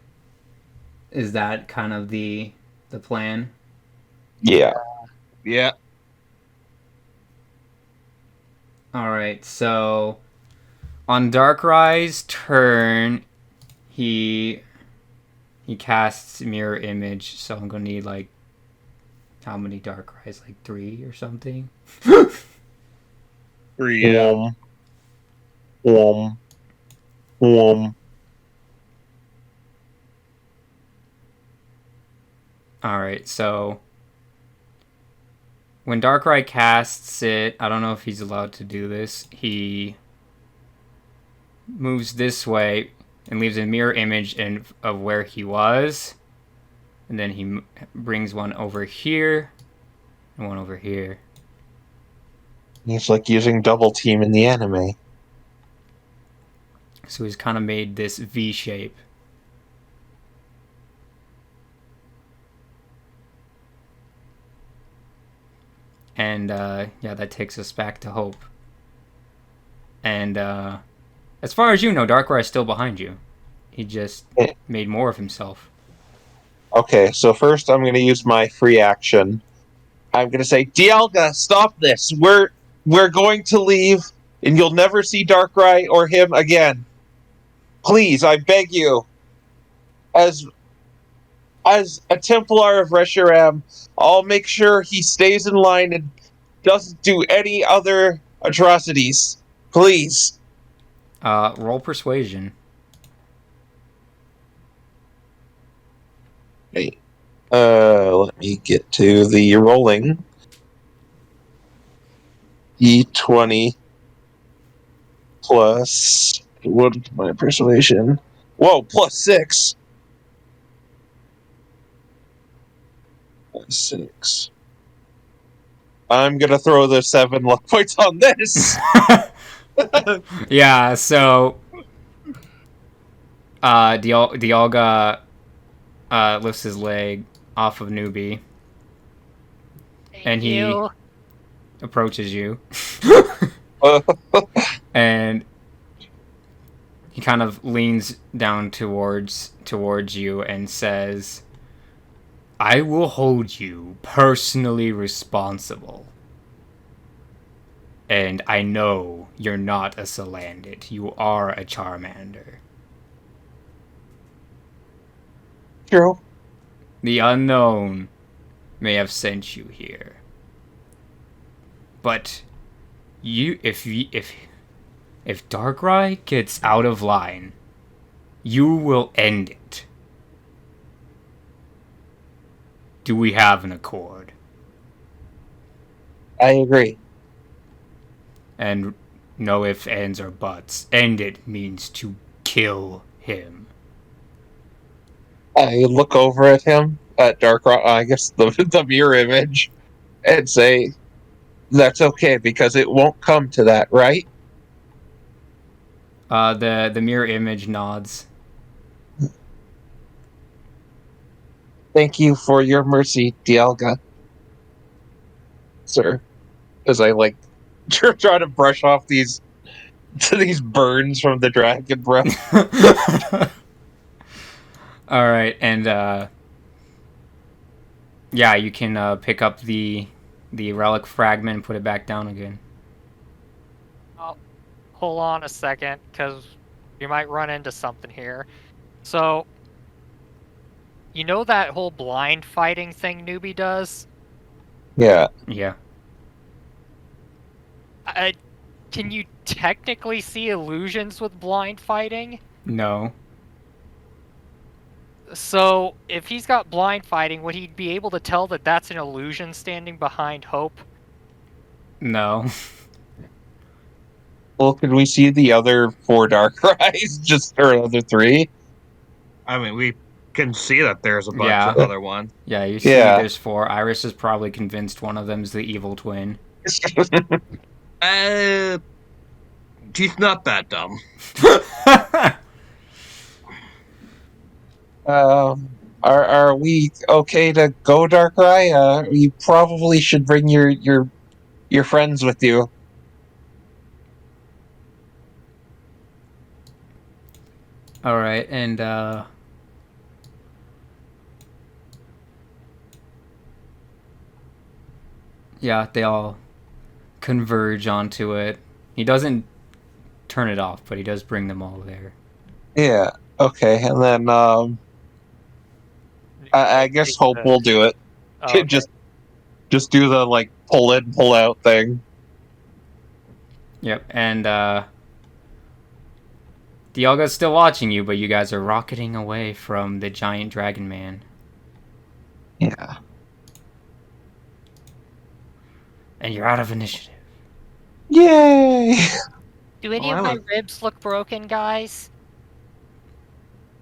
that kind of the plan? yeah. Yeah. All right, so on Darkrai's turn, he casts mirror image. So I'm gonna need like how many Darkrai's? Like 3 or something. 3. Yeah. Wom. Wom. All right, so when Darkrai casts it, I don't know if he's allowed to do this. He moves this way, and leaves a mirror image of where he was. And then he brings one over here and one over here. He's like using double team in the anime. So he's kind of made this V shape. And yeah, that takes us back to Hope. And as far as you know, Darkrai is still behind you. He just made more of himself. Okay, so first I'm going to use my free action. I'm going to say, Dialga, stop this. We're going to leave, and you'll never see Darkrai or him again. Please, I beg you. As a Templar of Reshiram, I'll make sure he stays in line and doesn't do any other atrocities. Please. Roll persuasion. Hey, let me get to the rolling. D20 plus what my persuasion? Whoa, +6. +6. I'm gonna throw the 7 luck points on this. Yeah, so Dialga lifts his leg off of Newbie and he approaches you. And he kind of leans down towards you and says, I will hold you personally responsible. And I know you're not a Salandit. You are a Charmander. True. The unknown may have sent you here. But if Darkrai gets out of line, you will end it. Do we have an accord? I agree. And no ifs, ands, or buts. End it means to kill him. I look over at him, at Darkrai, I guess the mirror image, and say, that's okay, because it won't come to that, right? The mirror image nods. Thank you for your mercy, Dialga. Sir. As I, try to brush off these burns from the dragon breath. Alright, and, yeah, you can, pick up the relic fragment and put it back down again. Oh, hold on a second, because you might run into something here. So, you know that whole blind fighting thing Newbie does? Yeah. Yeah. Can you technically see illusions with blind fighting? No. So, if he's got blind fighting, would he be able to tell that that's an illusion standing behind Hope? No. Well, can we see the other 4 Darkrai's? Or other 3? I mean, we can see that there's a bunch Yeah. of other ones. Yeah, you see there's 4. Iris is probably convinced one of them's the evil twin. She's not that dumb. Are we okay to go, Darkrai? You probably should bring your friends with you. Alright, and, yeah, they all converge onto it. He doesn't turn it off, but he does bring them all there. Yeah, okay, and then, I guess Hope will do it. Oh, okay. Just do the, pull in, pull out thing. Yep, and, Dialga's still watching you, but you guys are rocketing away from the giant dragon man. Yeah. And you're out of initiative. Yay! Do any Oh, of I my was- ribs look broken, guys?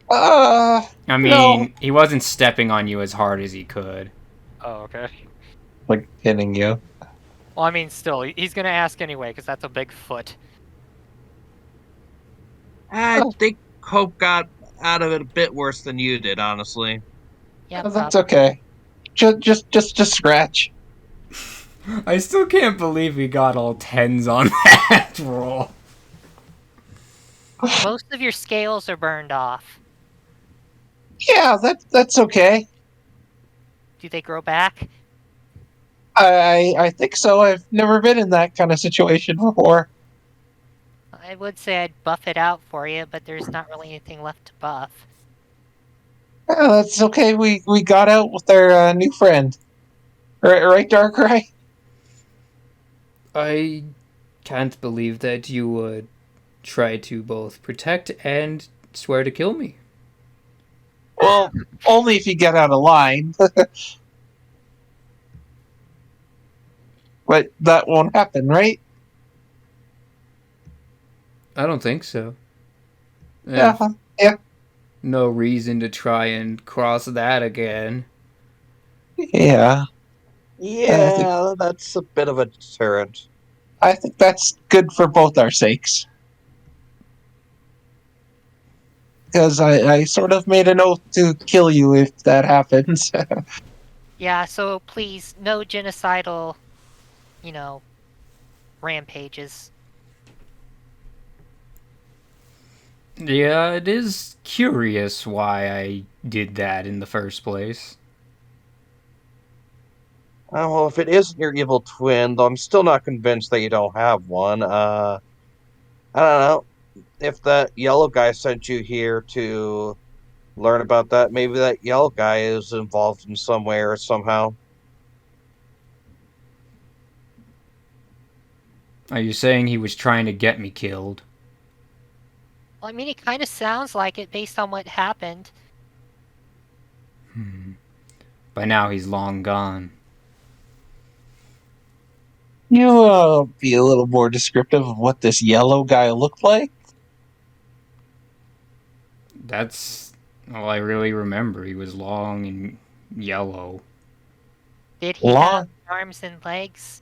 I No. mean, he wasn't stepping on you as hard as he could. Oh, okay. Like hitting you. Well, I mean, still, he's gonna ask anyway, because that's a big foot. I think Hope got out of it a bit worse than you did, honestly. Yeah, That's probably. okay. Just a scratch. I still can't believe we got all 10s on that roll. Most of your scales are burned off. Yeah, that's okay. Do they grow back? I think so. I've never been in that kind of situation before. I would say I'd buff it out for you, but there's not really anything left to buff. Yeah, that's okay. We got out with our new friend. Right, Darkrai? I can't believe that you would try to both protect and swear to kill me. Well, only if you get out of line. But that won't happen, right? I don't think so. I Yeah, have yeah, no reason to try and cross that again. yeah. Yeah, that's a bit of a deterrent. I think that's good for both our sakes. Because I sort of made an oath to kill you if that happens. Yeah, so please, no genocidal, rampages. Yeah, it is curious why I did that in the first place. Well, if it isn't your evil twin, though I'm still not convinced that you don't have one. I don't know. If that yellow guy sent you here to learn about that, maybe that yellow guy is involved in some way or somehow. Are you saying he was trying to get me killed? Well, I mean, it kind of sounds like it based on what happened. By now he's long gone. You be a little more descriptive of what this yellow guy looked like? That's all I really remember. He was long and yellow. Did he have Long. arms and legs?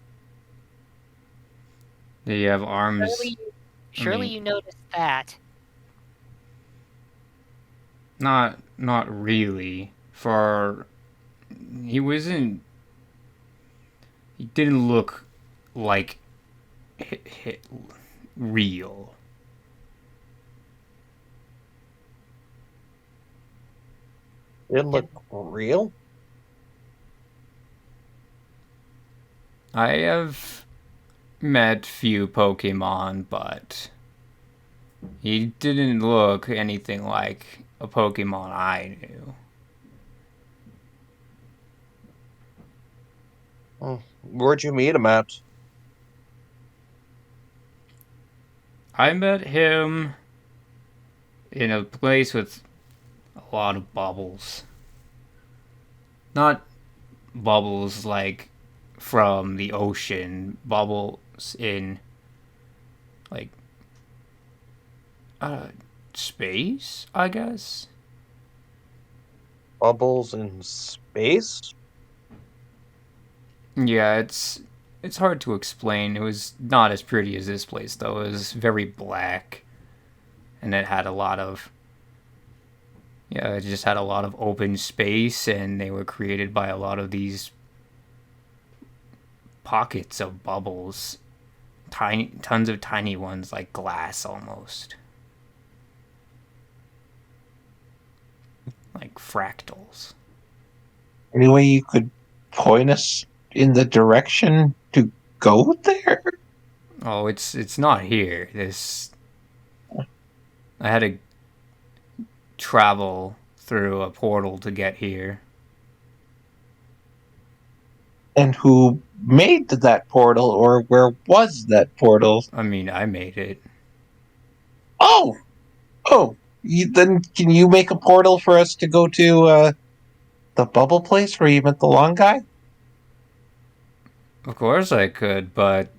Did he have arms? Surely mean- you noticed that. Not really. For he wasn't. He didn't look like real. It looked real. I have met few Pokemon, but he didn't look anything like a Pokemon I knew. Where'd you meet him at? I met him in a place with a lot of bubbles. Not bubbles like from the ocean, bubbles in like uh space, I guess. Bubbles in space? Yeah, it's hard to explain. It was not as pretty as this place though. It was very black and it had a lot of it just had a lot of open space and they were created by a lot of these pockets of bubbles. Tiny tons of tiny ones like glass almost. Like fractals. Any way you could point us in the direction to go there? Oh, it's not here. I had to travel through a portal to get here. And who made that portal, or where was that portal? I mean, I made it. Oh! Oh! Then can you make a portal for us to go to the bubble place where you met the long guy? Of course I could, but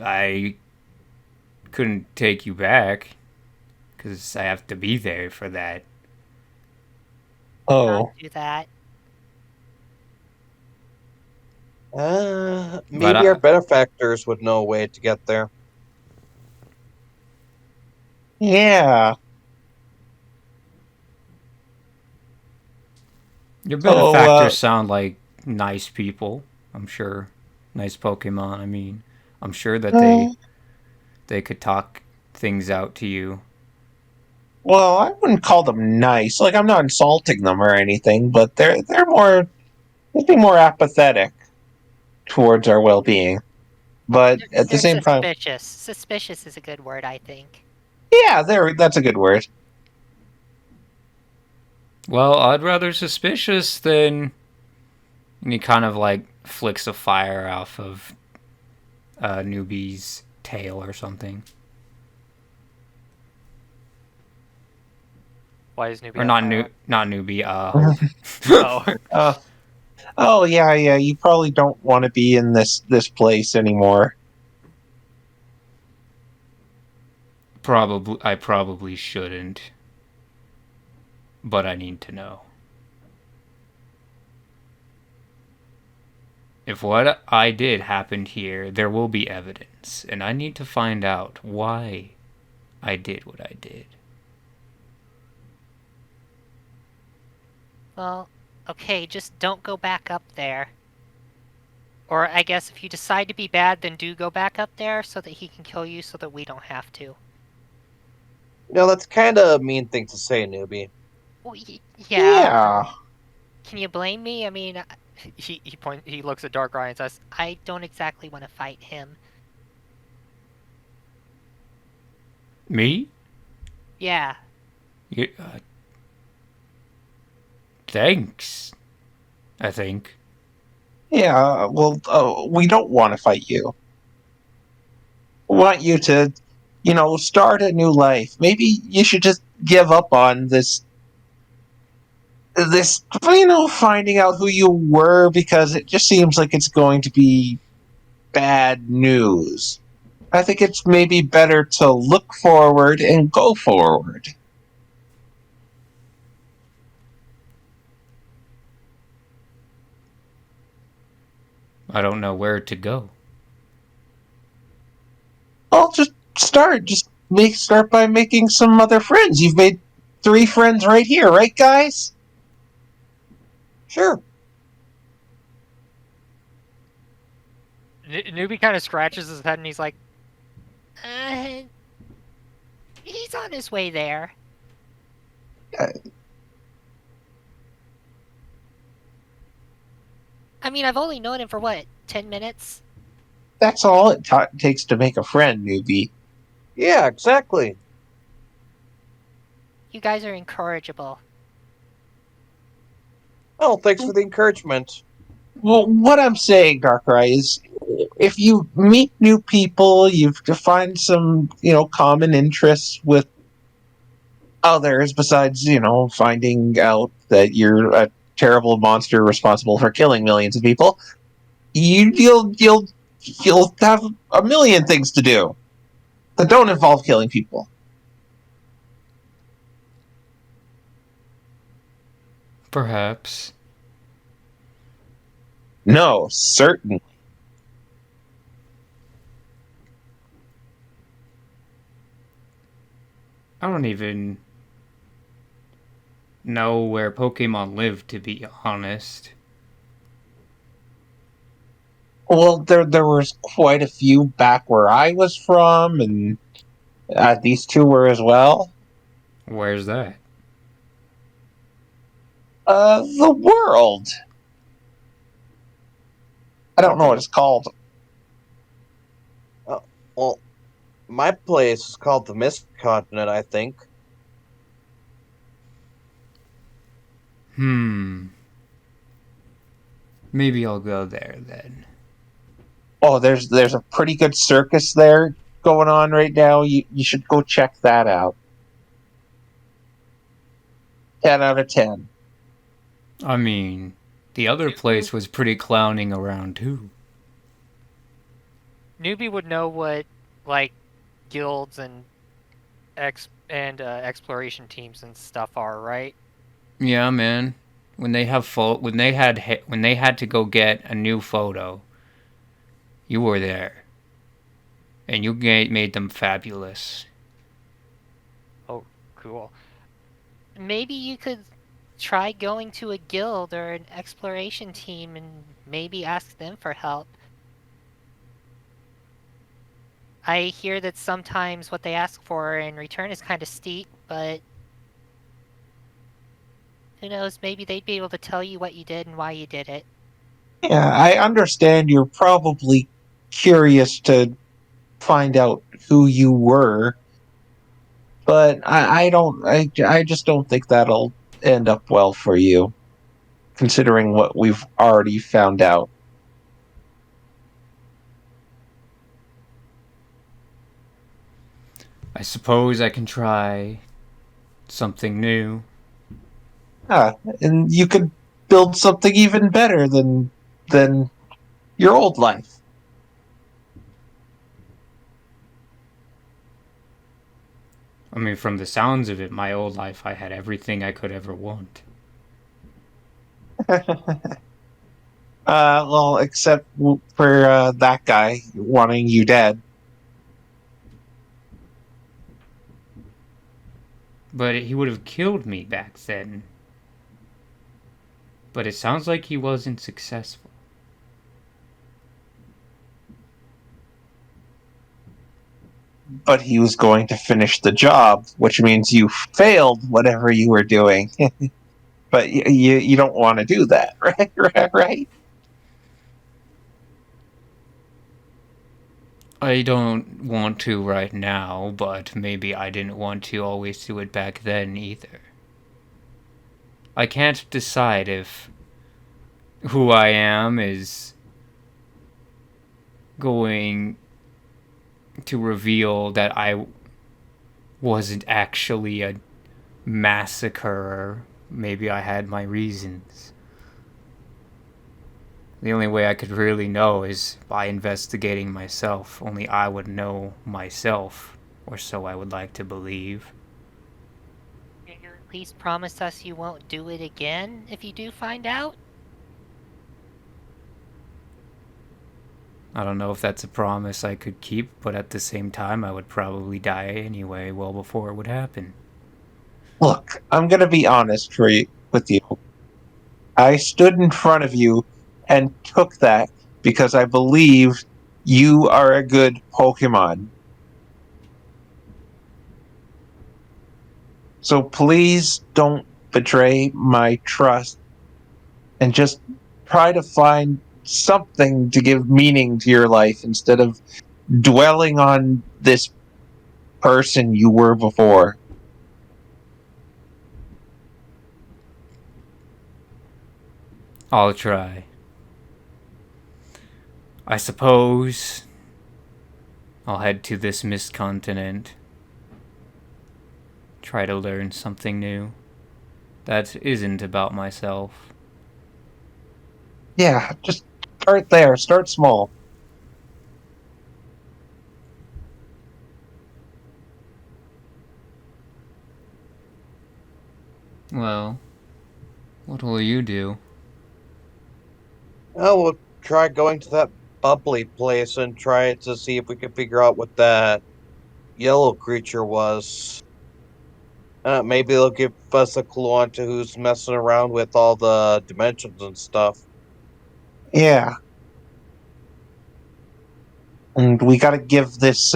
I couldn't take you back. because I have to be there for that. Not Oh, do that. But Maybe our benefactors would know a way to get there. yeah. your So, benefactors sound like nice people. I'm sure, nice Pokemon. I mean, I'm sure that uh, they could talk things out to you. well, I wouldn't call them nice. Like, I'm not insulting them or anything, but they're more, they'd be more apathetic towards our well-being. But at the They're same time, suspicious. Suspicious is a good word, I think. yeah, that's a good word. Well, I'd rather suspicious than. And he kind of like flicks a fire off of Newbie's tail or something. Why is newbie Or on not fire? not Newbie, Hope. Oh. Uh, oh yeah, yeah. You probably don't want to be in this place anymore. I probably shouldn't. But I need to know. If what I did happened here, there will be evidence, and I need to find out why I did what I did. Well, okay, just don't go back up there. Or I guess if you decide to be bad, then do go back up there so that he can kill you so that we don't have to. No, that's kind of a mean thing to say, newbie. Well, yeah. Yeah. Can you blame me? I mean, he looks at Darkrai and says, "I don't exactly want to fight him." Me? Yeah. You, thanks. I think. Yeah. Well, we don't want to fight you. We want you to, start a new life. Maybe you should just give up on this finding out who you were, because it just seems like it's going to be bad news. I think it's maybe better to look forward and go forward. I don't know where to go. Well, just start. Start by making some other friends. You've made 3 friends right here, right, guys? Sure. Newbie kind of scratches his head and he's like, uh, he's on his way there. Uh, I mean, I've only known him for what, 10 minutes? That's all it takes to make a friend, newbie. Yeah, exactly. You guys are incorrigible. Oh, thanks for the encouragement. Well, what I'm saying, Darkrai, is if you meet new people, you find some, common interests with others besides, finding out that you're a terrible monster responsible for killing millions of people. You'll have a million things to do that don't involve killing people. Perhaps. No, certainly. I don't even know where Pokemon live, to be honest. Well, there was quite a few back where I was from, and these two were as well. Where's that? The world. I don't know what it's called. Well, my place is called the Mist Continent, I think. Maybe I'll go there then. Oh, there's a pretty good circus there going on right now. You should go check that out. 10 out of 10. I mean, the other place was pretty clowning around too. Newbie would know what, like, guilds and exploration teams and stuff are, right? Yeah, man. When they had to go get a new photo, you were there, and you made them fabulous. Oh, cool. Maybe you could try going to a guild or an exploration team and maybe ask them for help. I hear that sometimes what they ask for in return is kind of steep, but who knows, maybe they'd be able to tell you what you did and why you did it. Yeah, I understand you're probably curious to find out who you were, but I just don't think that'll end up well for you, considering what we've already found out. I suppose I can try something new. Ah, and you could build something even better than your old life. I mean, from the sounds of it, my old life, I had everything I could ever want. Well, except for that guy wanting you dead. But he would have killed me back then. But it sounds like he wasn't successful. But he was going to finish the job, which means you failed whatever you were doing. But you don't want to do that, right? I don't want to right now, but maybe I didn't want to always do it back then either. I can't decide if who I am is going to reveal that I wasn't actually a massacrer. Maybe I had my reasons. The only way I could really know is by investigating myself. Only I would know myself, or so I would like to believe. Can you at least promise us you won't do it again if you do find out? I don't know if that's a promise I could keep, but at the same time, I would probably die anyway, well before it would happen. Look, I'm going to be honest with you. I stood in front of you and took that because I believe you are a good Pokemon. So please don't betray my trust and just try to find something to give meaning to your life instead of dwelling on this person you were before. I'll try. I suppose I'll head to this mist continent. Try to learn something new that isn't about myself. Yeah, just start there. Start small. Well, what will you do? Oh, we'll try going to that bubbly place and try to see if we can figure out what that yellow creature was. Maybe they'll give us a clue on to who's messing around with all the dimensions and stuff. Yeah. And we got to give this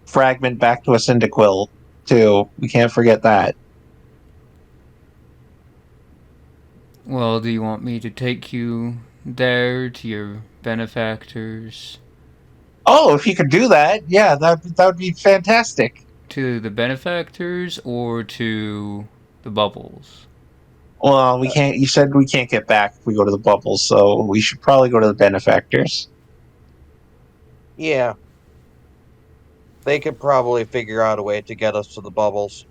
fragment back to a Cyndaquil, too. We can't forget that. Well, do you want me to take you there to your benefactors? Oh, if you could do that, yeah, that would be fantastic. To the benefactors or to the bubbles? Well, we Uh, can't. You said we can't get back if we go to the bubbles, so we should probably go to the benefactors. yeah, they could probably figure out a way to get us to the bubbles.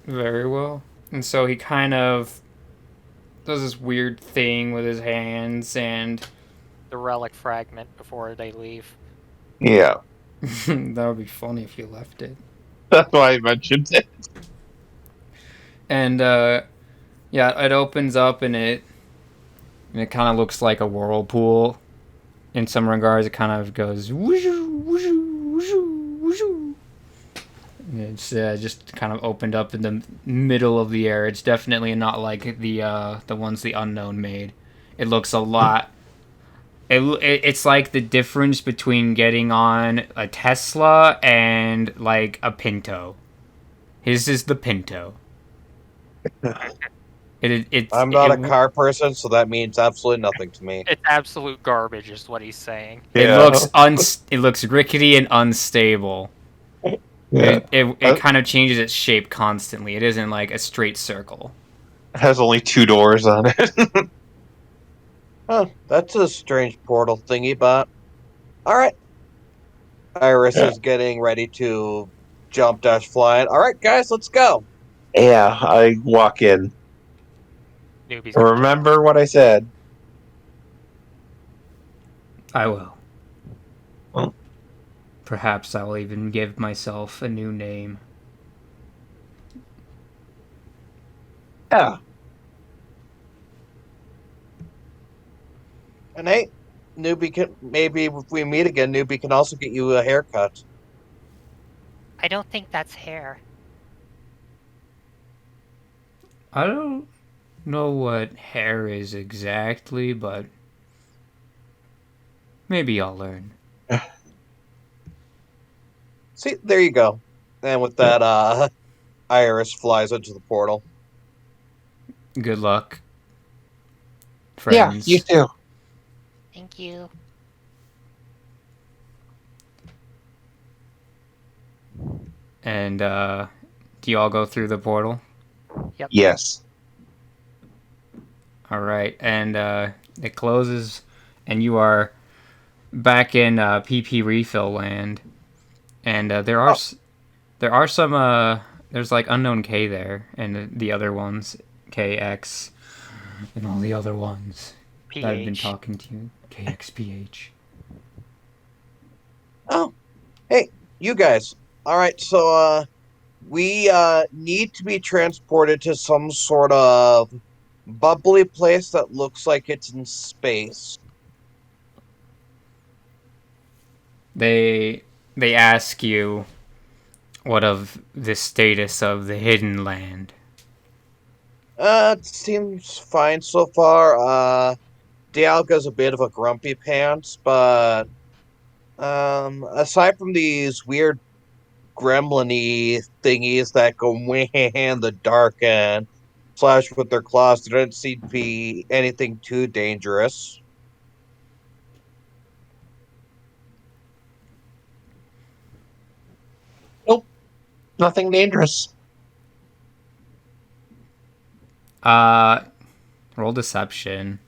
Very well. And so he kind of does this weird thing with his hands and The relic fragment before they leave. Yeah. That would be funny if you left it. That's why I mentioned it. And yeah, it opens up and it kind of looks like a whirlpool. In some regards, it kind of goes whooshu, whooshu, whooshu, whooshu. And it's just kind of opened up in the middle of the air. It's definitely not like the ones the unknown made. It looks a lot. It's like the difference between getting on a Tesla and like a Pinto. His is the Pinto. I'm not a car person, so that means absolutely nothing to me. It's absolute garbage, is what he's saying. Yeah. It looks rickety and unstable. Yeah. It kind of changes its shape constantly. It isn't like a straight circle. It has only 2 doors on it. Huh, that's a strange portal thingy, but all right. Iris Yeah. is getting ready to jump dash flying. All right, guys, let's go. Yeah, I walk in. Newbie's gonna take Remember what I said. I will. Well, Perhaps I'll even give myself a new name. yeah. And hey, newbie can maybe if we meet again, newbie can also get you a haircut. I don't think that's hair. I don't know what hair is exactly, but maybe I'll learn. See, there you go. And with that, Iris flies into the portal. Good luck, Yeah, you friends. too. Thank you. And do you all go through the portal? Yes. All right, and it closes, and you are back in PP refill land. And Oh, there are some there's like unknown K there, and the other ones KX and all the other ones that I've been PH. talking to you KXPH. oh, hey, you guys. All right, so we need to be transported to some sort of bubbly place that looks like it's in space. They ask you what of the status of the hidden land. It seems fine so far. Dialga's a bit of a grumpy pants, but aside from these weird gremlin-y thingies that go way in the dark and slash with their claws, there doesn't seem to be anything too dangerous. Nope. Nothing dangerous. Uh, roll deception.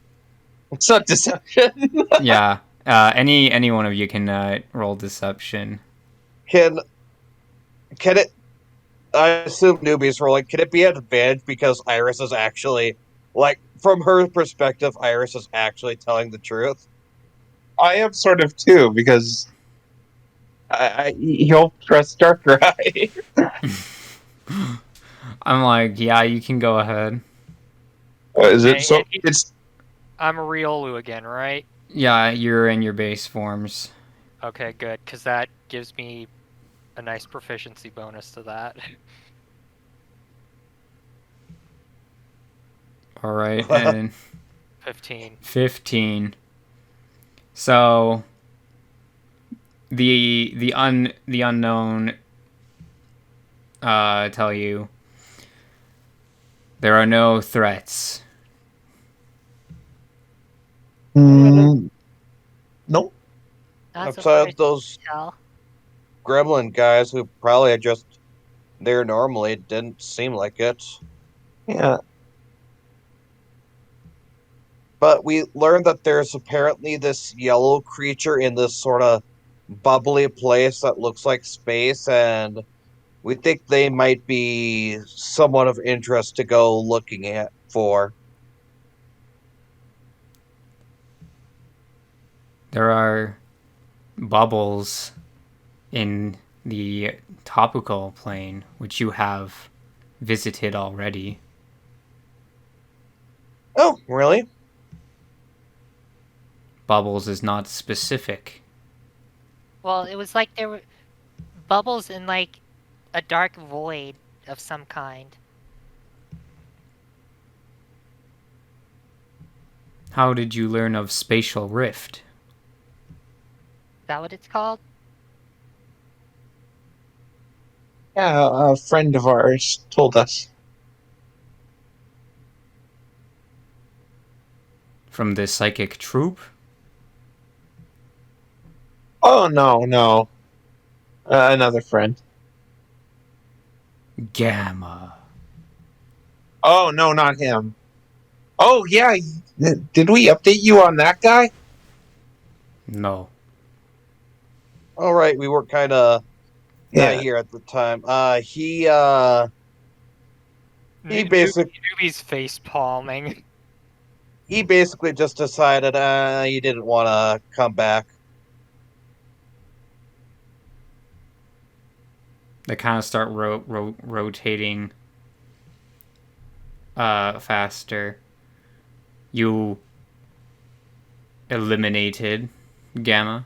It's not deception. Yeah. Any one of you can roll deception. Can can it? I assume newbies rolling. Can it be an advantage because Iris is actually like from her perspective, Iris is actually telling the truth. I am sort of too because you'll trust Darkrai. I'm like, yeah, you can go ahead. Is it And so? he- It's I'm Riolu again, right? Yeah, you're in your base forms. Okay, good, because that gives me a nice proficiency bonus to that. All right, and 15. 15. So the unknown tell you there are no threats. nope. Not so far Outside as of those I can tell. gremlin guys who probably are just there normally, didn't seem like it. Yeah. But we learned that there's apparently this yellow creature in this sort of bubbly place that looks like space, and we think they might be somewhat of interest to go looking at for. There are bubbles in the topical plane, which you have visited already. Oh, really? Bubbles is not specific. Well, it was like there were bubbles in like a dark void of some kind. How did you learn of spatial rift? Is that what it's called? Yeah, a friend of ours told us. From the psychic troop? Oh, no. Another friend. Gamma. Oh, no, not him. Oh, yeah. Did we update you on that guy? No. All right, we were kind of not Yeah. here at the time. He Noobie's basic face palming. he basically just decided he didn't want to come back. They kind of start rotating faster. You eliminated Gamma.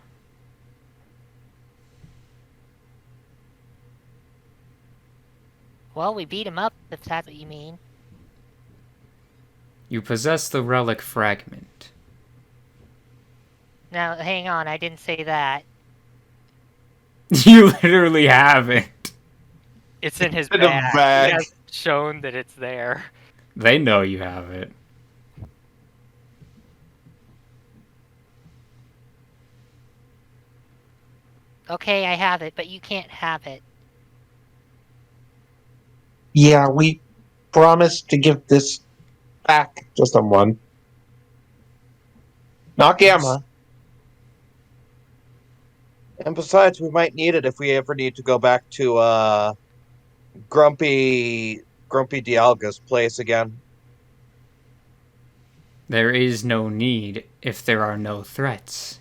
Well, we beat him up, if that's what you mean. You possess the relic fragment. Now, hang on, I didn't say that. You literally have it. It's in his In a bag. bag. He has shown that it's there. They know you have it. Okay, I have it, but you can't have it. Yeah, we promised to give this back to someone. Not Gamma. And besides, we might need it if we ever need to go back to Grumpy Dialga's place again. There is no need if there are no threats.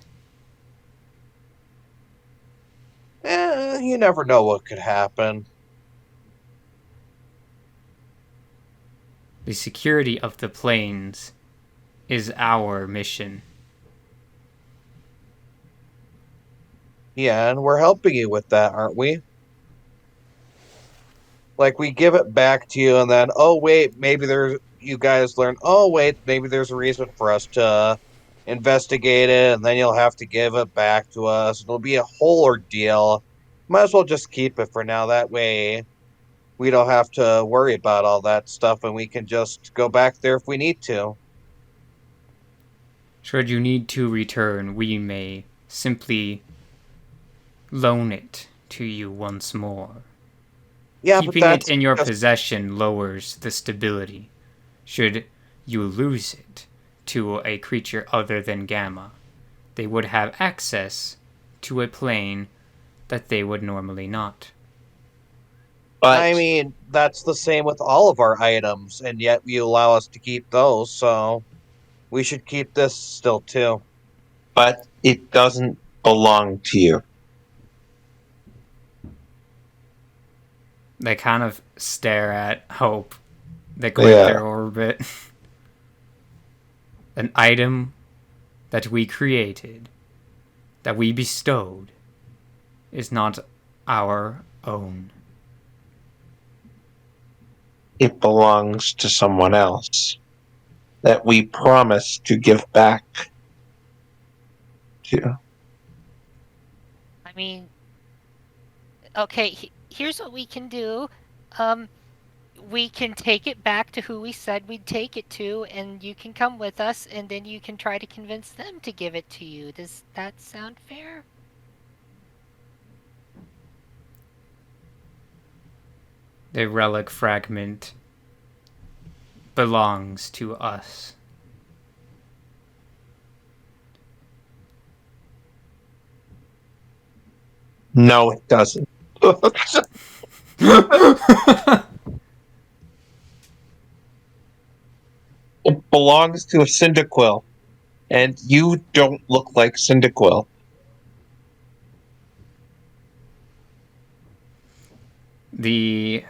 You never know what could happen. The security of the plains is our mission. Yeah, and we're helping you with that, aren't we? Like we give it back to you, and then you guys learn. Oh wait, maybe there's a reason for us to investigate it, and then you'll have to give it back to us. It'll be a whole ordeal. Might as well just keep it for now. That way, we don't have to worry about all that stuff, and we can just go back there if we need to. Should you need to return, we may simply loan it to you once more. Yeah, Keeping but it that's in your just possession lowers the stability. Should you lose it to a creature other than Gamma, they would have access to a plane that they would normally not. But I mean, that's the same with all of our items, and yet you allow us to keep those, so we should keep this still too. but it doesn't belong to you. They kind of stare at Hope. They quit their orbit. An item that we created, that we bestowed, is not our own. It belongs to someone else that we promise to give back to. I mean, okay, here's what we can do. We can take it back to who we said we'd take it to, and you can come with us, and then you can try to convince them to give it to you. Does that sound fair? The relic fragment belongs to us. No, it doesn't. It belongs to a Cyndaquil, and you don't look like Cyndaquil. the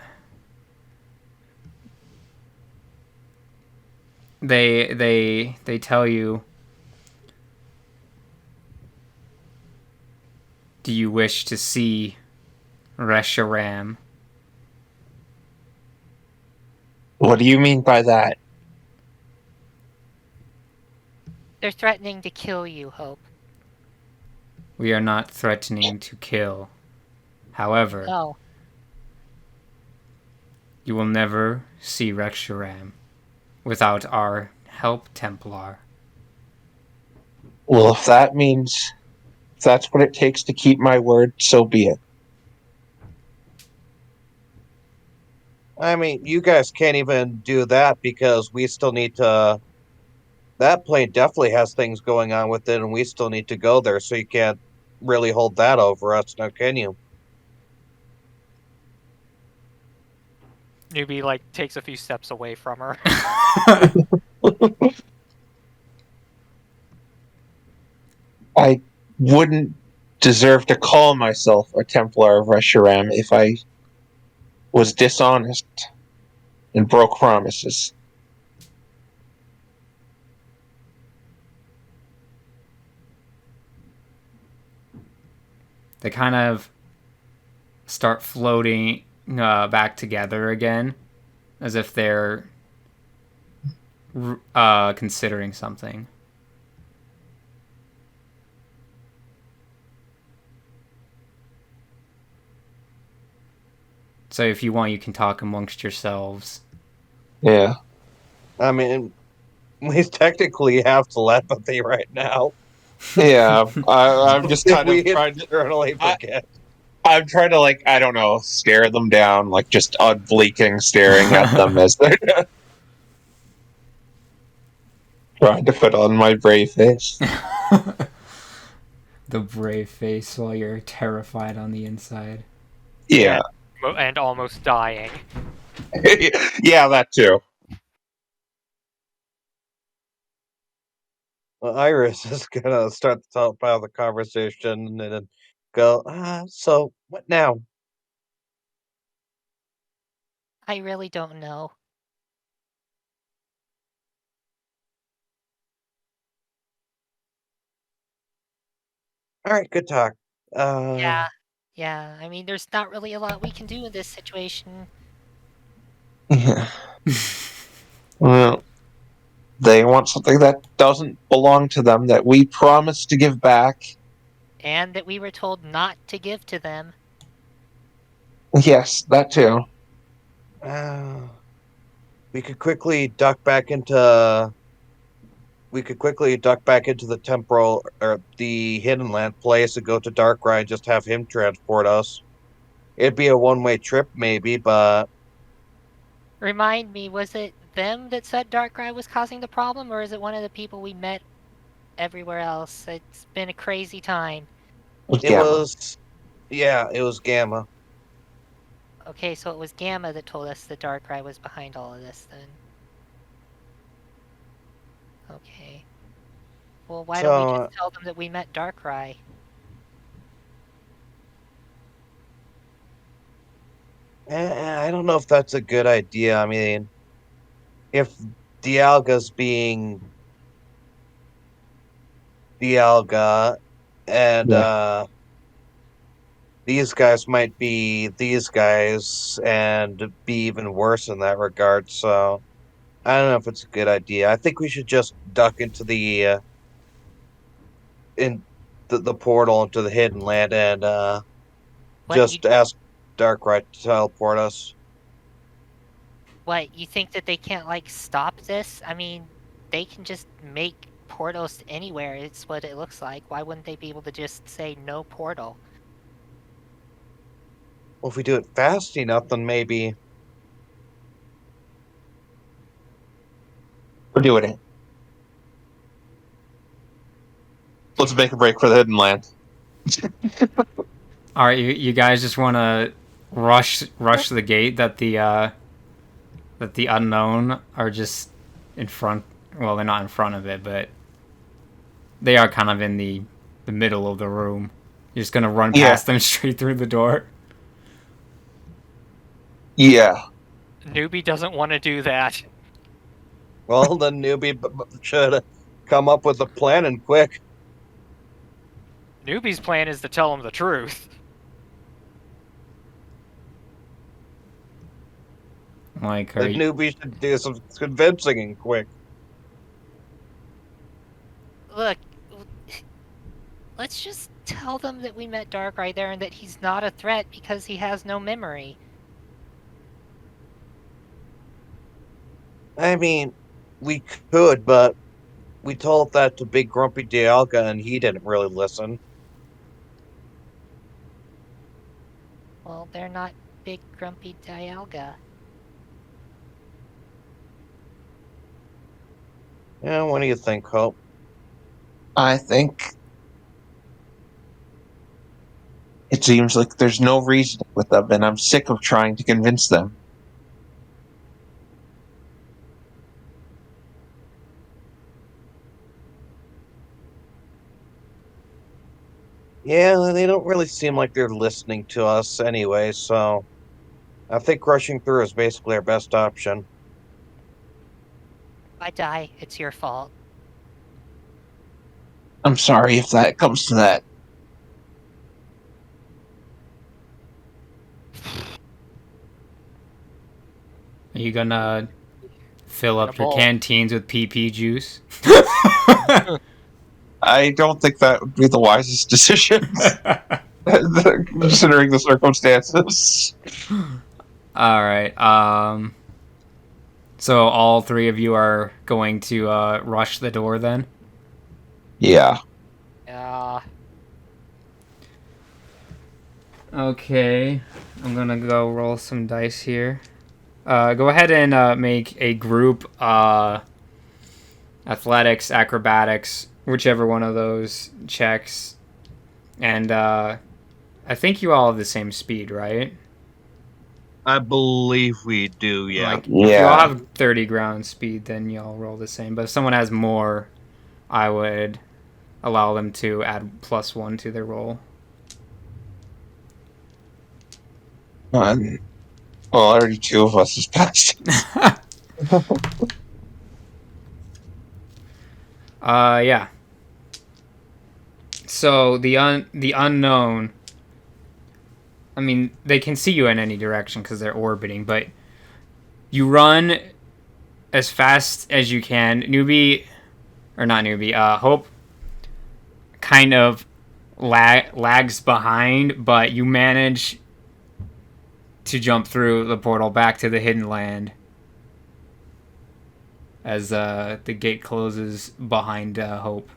they tell you, do you wish to see Reshiram? What do you mean by that? They're threatening to kill you, Hope. We are not threatening to kill. However, Oh, you will never see Reshiram without our help, Templar. Well, if that means if that's what it takes to keep my word, so be it. I mean, you guys can't even do that because we still need to. That plane definitely has things going on with it, and we still need to go there, so you can't really hold that over us, now can you? Newbie like takes a few steps away from her. I wouldn't deserve to call myself a Templar of Reshiram if I was dishonest and broke promises. They kind of start floating back together again, as if they're considering something. So if you want, you can talk amongst yourselves. Yeah. I mean, we technically have telepathy right now. Yeah. I'm just If kind we of trying to. internally forget. I'm trying to, like, I don't know, stare them down, like just unblinking staring at them as they're trying to put on my brave face. The brave face while you're terrified on the inside. Yeah. And almost dying. Yeah, that too. Well, Iris is gonna start the top part of the conversation and then go, so what now? I really don't know. All right, good talk. Yeah, I mean, there's not really a lot we can do in this situation. Yeah. Well, they want something that doesn't belong to them that we promised to give back. And that we were told not to give to them. Yes, that too. Uh, we could quickly duck back into. We could quickly duck back into the temporal or the hidden land place and go to Darkrai and just have him transport us. It'd be a one-way trip, maybe, but Remind me, was it them that said Darkrai was causing the problem, or is it one of the people we met everywhere else? It's been a crazy time. With it Gamma. was. Yeah, it was Gamma. Okay, so it was Gamma that told us that Darkrai was behind all of this, then. Okay. Well, why don't we So just tell them that we met Darkrai? I don't know if that's a good idea. I mean, if Dialga's being Dialga and Yeah. these guys might be these guys and be even worse in that regard. So I don't know if it's a good idea. I think we should just duck into in the portal into the hidden land and What you just ask Darkrai to teleport us. what you think that they can't like stop this? I mean, they can just make portals anywhere. It's what it looks like. Why wouldn't they be able to just say no portal? Well, if we do it fast enough, then maybe. We're doing it. Let's make a break for the hidden land. All right, you guys just want to rush the gate that the unknown are just in front. Well, they're not in front of it, but they are kind of in the middle of the room. You're just gonna run Yeah. past them straight through the door. Yeah. Newbie doesn't want to do that. Well, the newbie should come up with a plan and quick. Newbie's plan is to tell him the truth. Like, The newbie should do some convincing and quick. Look, let's just tell them that we met Darkrai there and that he's not a threat because he has no memory. I mean, we could, but we told that to Big Grumpy Dialga and he didn't really listen. Well, they're not Big Grumpy Dialga. Yeah, what do you think, Hope? I think it seems like there's no reason with them, and I'm sick of trying to convince them. Yeah, they don't really seem like they're listening to us anyway, so I think rushing through is basically our best option. If I die, it's your fault. I'm sorry if that comes to that. are you gonna fill up your ball. canteens with PP juice? I don't think that would be the wisest decision, considering the circumstances. All right. So all three of you are going to rush the door then? Yeah. Yeah. Okay. I'm gonna go roll some dice here. Go ahead and make a group athletics, acrobatics, whichever one of those checks. And I think you all have the same speed, right? I believe we do, yeah. Like, if you all Yeah. have 30 ground speed, then you all roll the same. But if someone has more, I would allow them to add +1 to their roll. Well, already two of us is passed. Yeah. So the unknown. I mean, they can see you in any direction because they're orbiting, but you run as fast as you can. Newbie, or not newbie. Hope kind of lags behind, but you manage to jump through the portal back to the hidden land as the gate closes behind Hope.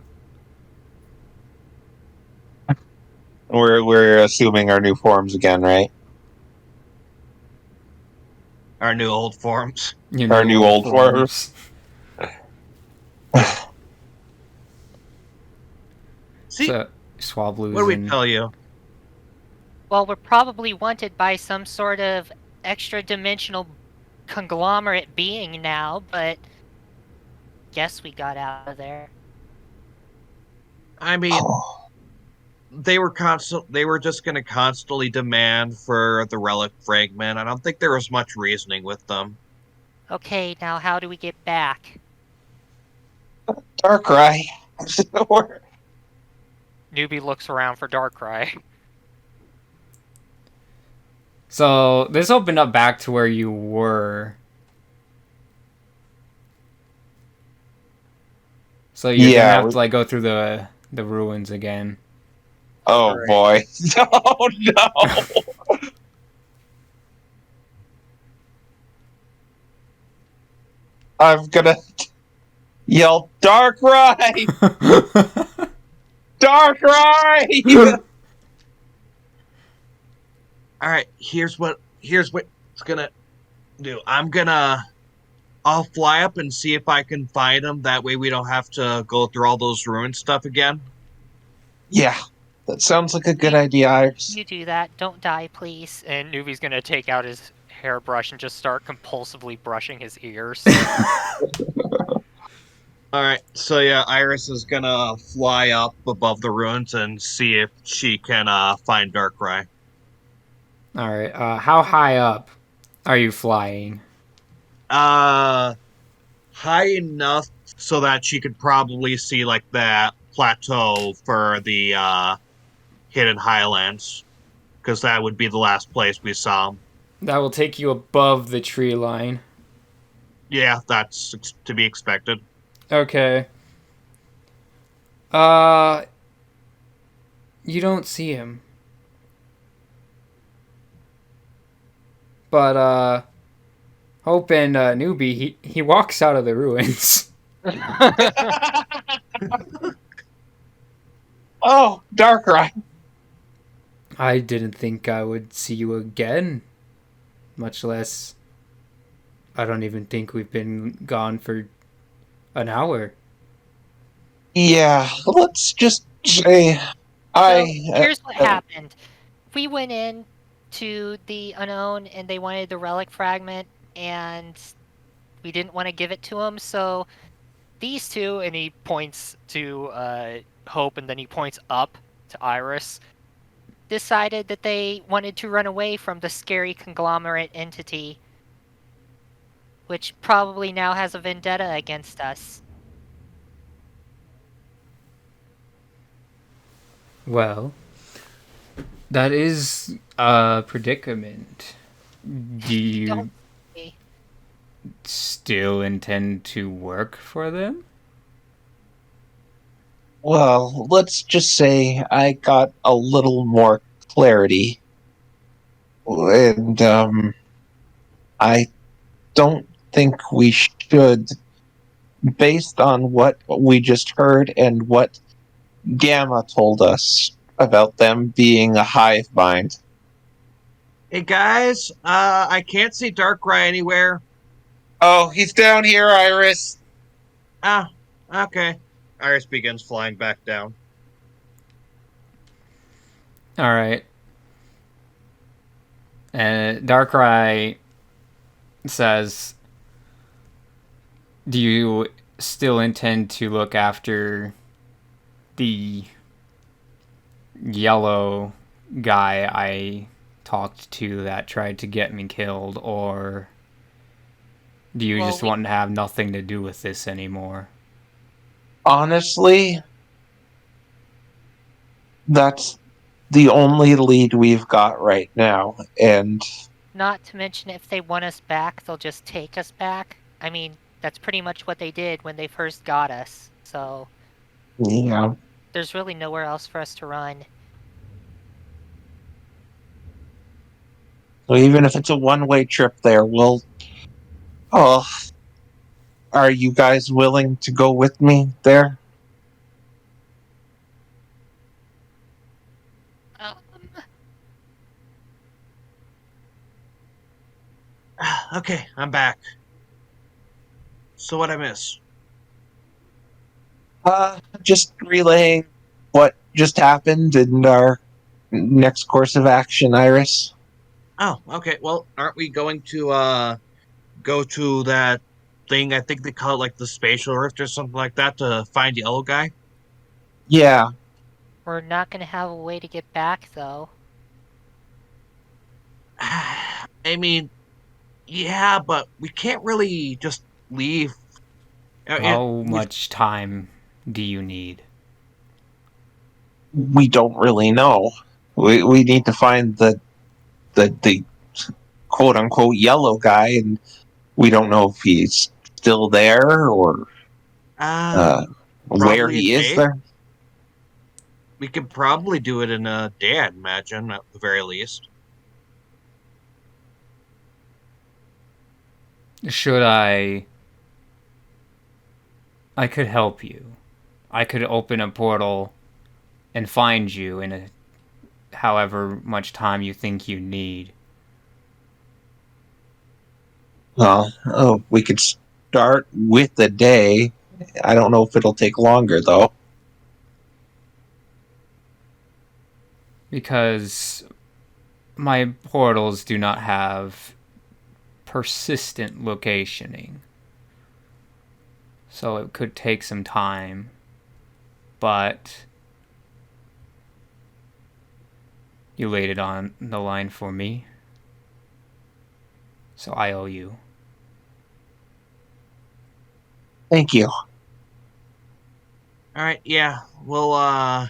We're assuming our new forms again, right? Our new old forms. Our new old forms. See, So, Swablu's what do we and tell you? Well, we're probably wanted by some sort of extra-dimensional conglomerate being now, but guess we got out of there. I mean, Oh, they were just going to constantly demand for the relic fragment. I don't think there was much reasoning with them. Okay, now how do we get back? Darkrai. Newbie looks around for Darkrai. so this opened up back to where you were. So you're gonna have to like go through the ruins again. Oh boy! Oh no! I'm gonna yell, "Darkrai! Darkrai!" All right, here's what it's gonna do. I'll fly up and see if I can find them. That way we don't have to go through all those ruin stuff again. Yeah, that sounds like a good idea, Iris. You do that. Don't die, please. And Newbie's gonna take out his hairbrush and just start compulsively brushing his ears. All right, so yeah, Iris is gonna fly up above the ruins and see if she can find Darkrai. All right. How high up Are you flying? High enough so that she could probably see like that plateau for the hidden highlands, because that would be the last place we saw him. That will take you above the tree line. Yeah, that's to be expected. Okay. Uh, you don't see him. But, Hope and Newbie, he walks out of the ruins. Oh, Darkrai. I didn't think I would see you again. Much less, I don't even think we've been gone for an hour. Yeah, let's just say So I. here's what happened. We went in to the unknown and they wanted the relic fragment and we didn't want to give it to them, so these two, and he points to Hope and then he points up to Iris, decided that they wanted to run away from the scary conglomerate entity, which probably now has a vendetta against us. Well, that is a predicament. Do you Don't still intend to work for them? Well, let's just say I got a little more clarity. And, I don't think we should, based on what we just heard and what Gamma told us about them being a hive mind. Hey guys, I can't see Darkrai anywhere. Oh, he's down here, Iris. Ah, okay. Iris begins flying back down. All right. Darkrai says, "Do you still intend to look after the yellow guy I talked to that tried to get me killed, or do you Well, just want to have nothing to do with this anymore?" Honestly, that's the only lead we've got right now. And, not to mention if they want us back, they'll just take us back. I mean, that's pretty much what they did when they first got us, so yeah. there's really nowhere else for us to run. So even if it's a one-way trip there, we'll. Oh, are you guys willing to go with me there? Um, Okay, I'm back. So what I miss? Just relaying what just happened and our next course of action, Iris. Oh, okay. Well, aren't we going to go to that thing? I think they call it like the spatial rift or something like that to find yellow guy. Yeah, we're not gonna have a way to get back, though. I mean, yeah, but we can't really just leave. How much time do you need? we don't really know. We need to find the quote unquote yellow guy, and we don't know if he's still there or uh, uh, where probably a he is day. there. We could probably do it in a day, I'd imagine, at the very least. Should I could help you. I could open a portal and find you in a however much time you think you need. Well, oh, we could start with the day. I don't know if it'll take longer though. Because my portals do not have persistent locationing. So it could take some time. But you laid it on the line for me. So I owe you. Thank you. All right, yeah. Well, I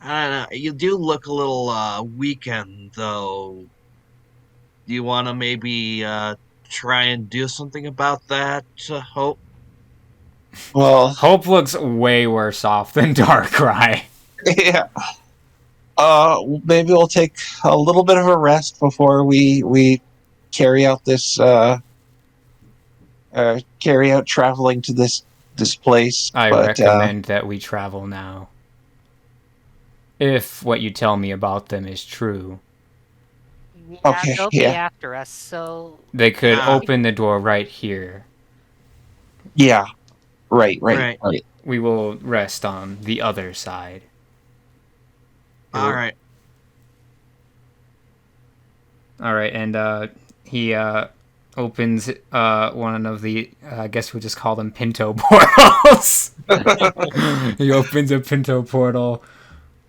don't know. You do look a little weakened, though. Do you want to maybe try and do something about that, Hope? Well, Hope looks way worse off than Darkrai. yeah. Maybe we'll take a little bit of a rest before we carry out this carry out traveling to this place. I But recommend that we travel now. If what you tell me about them is true. Yeah, Okay, they'll be yeah. after us, so They could Ah. open the door right here. Yeah. Right. Right. We will rest on the other side. All right. Alright, and he opens one of the, I guess we'll just call them Pinto portals. He opens a Pinto portal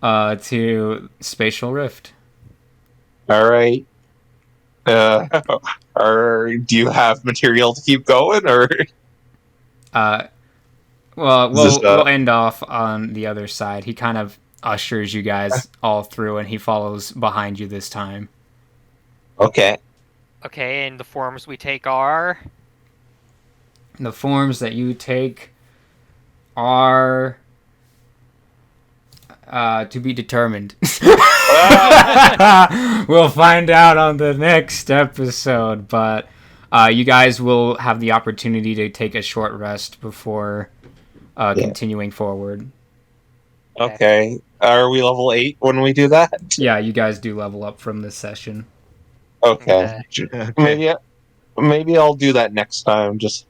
to Spatial Rift. All right. Do you have material to keep going, or Well, is this, we'll end off on the other side. He kind of ushers you guys all through, and he follows behind you this time. okay? okay, and the forms we take are The forms that you take are to be determined. We'll find out on the next episode, but you guys will have the opportunity to take a short rest before continuing forward. Okay. Are we level 8 when we do that? Yeah, you guys do level up from this session. Okay. Okay. Maybe I'll do that next time, just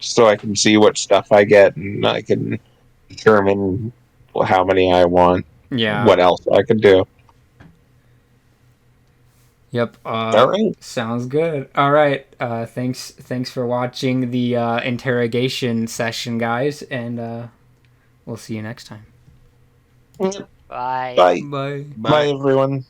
so I can see what stuff I get and I can determine how many I want. Yeah. What else I can do. Yep. All right. Sounds good. All right. Thanks for watching the interrogation session, guys, and we'll see you next time. bye. Bye. Bye. Bye, everyone.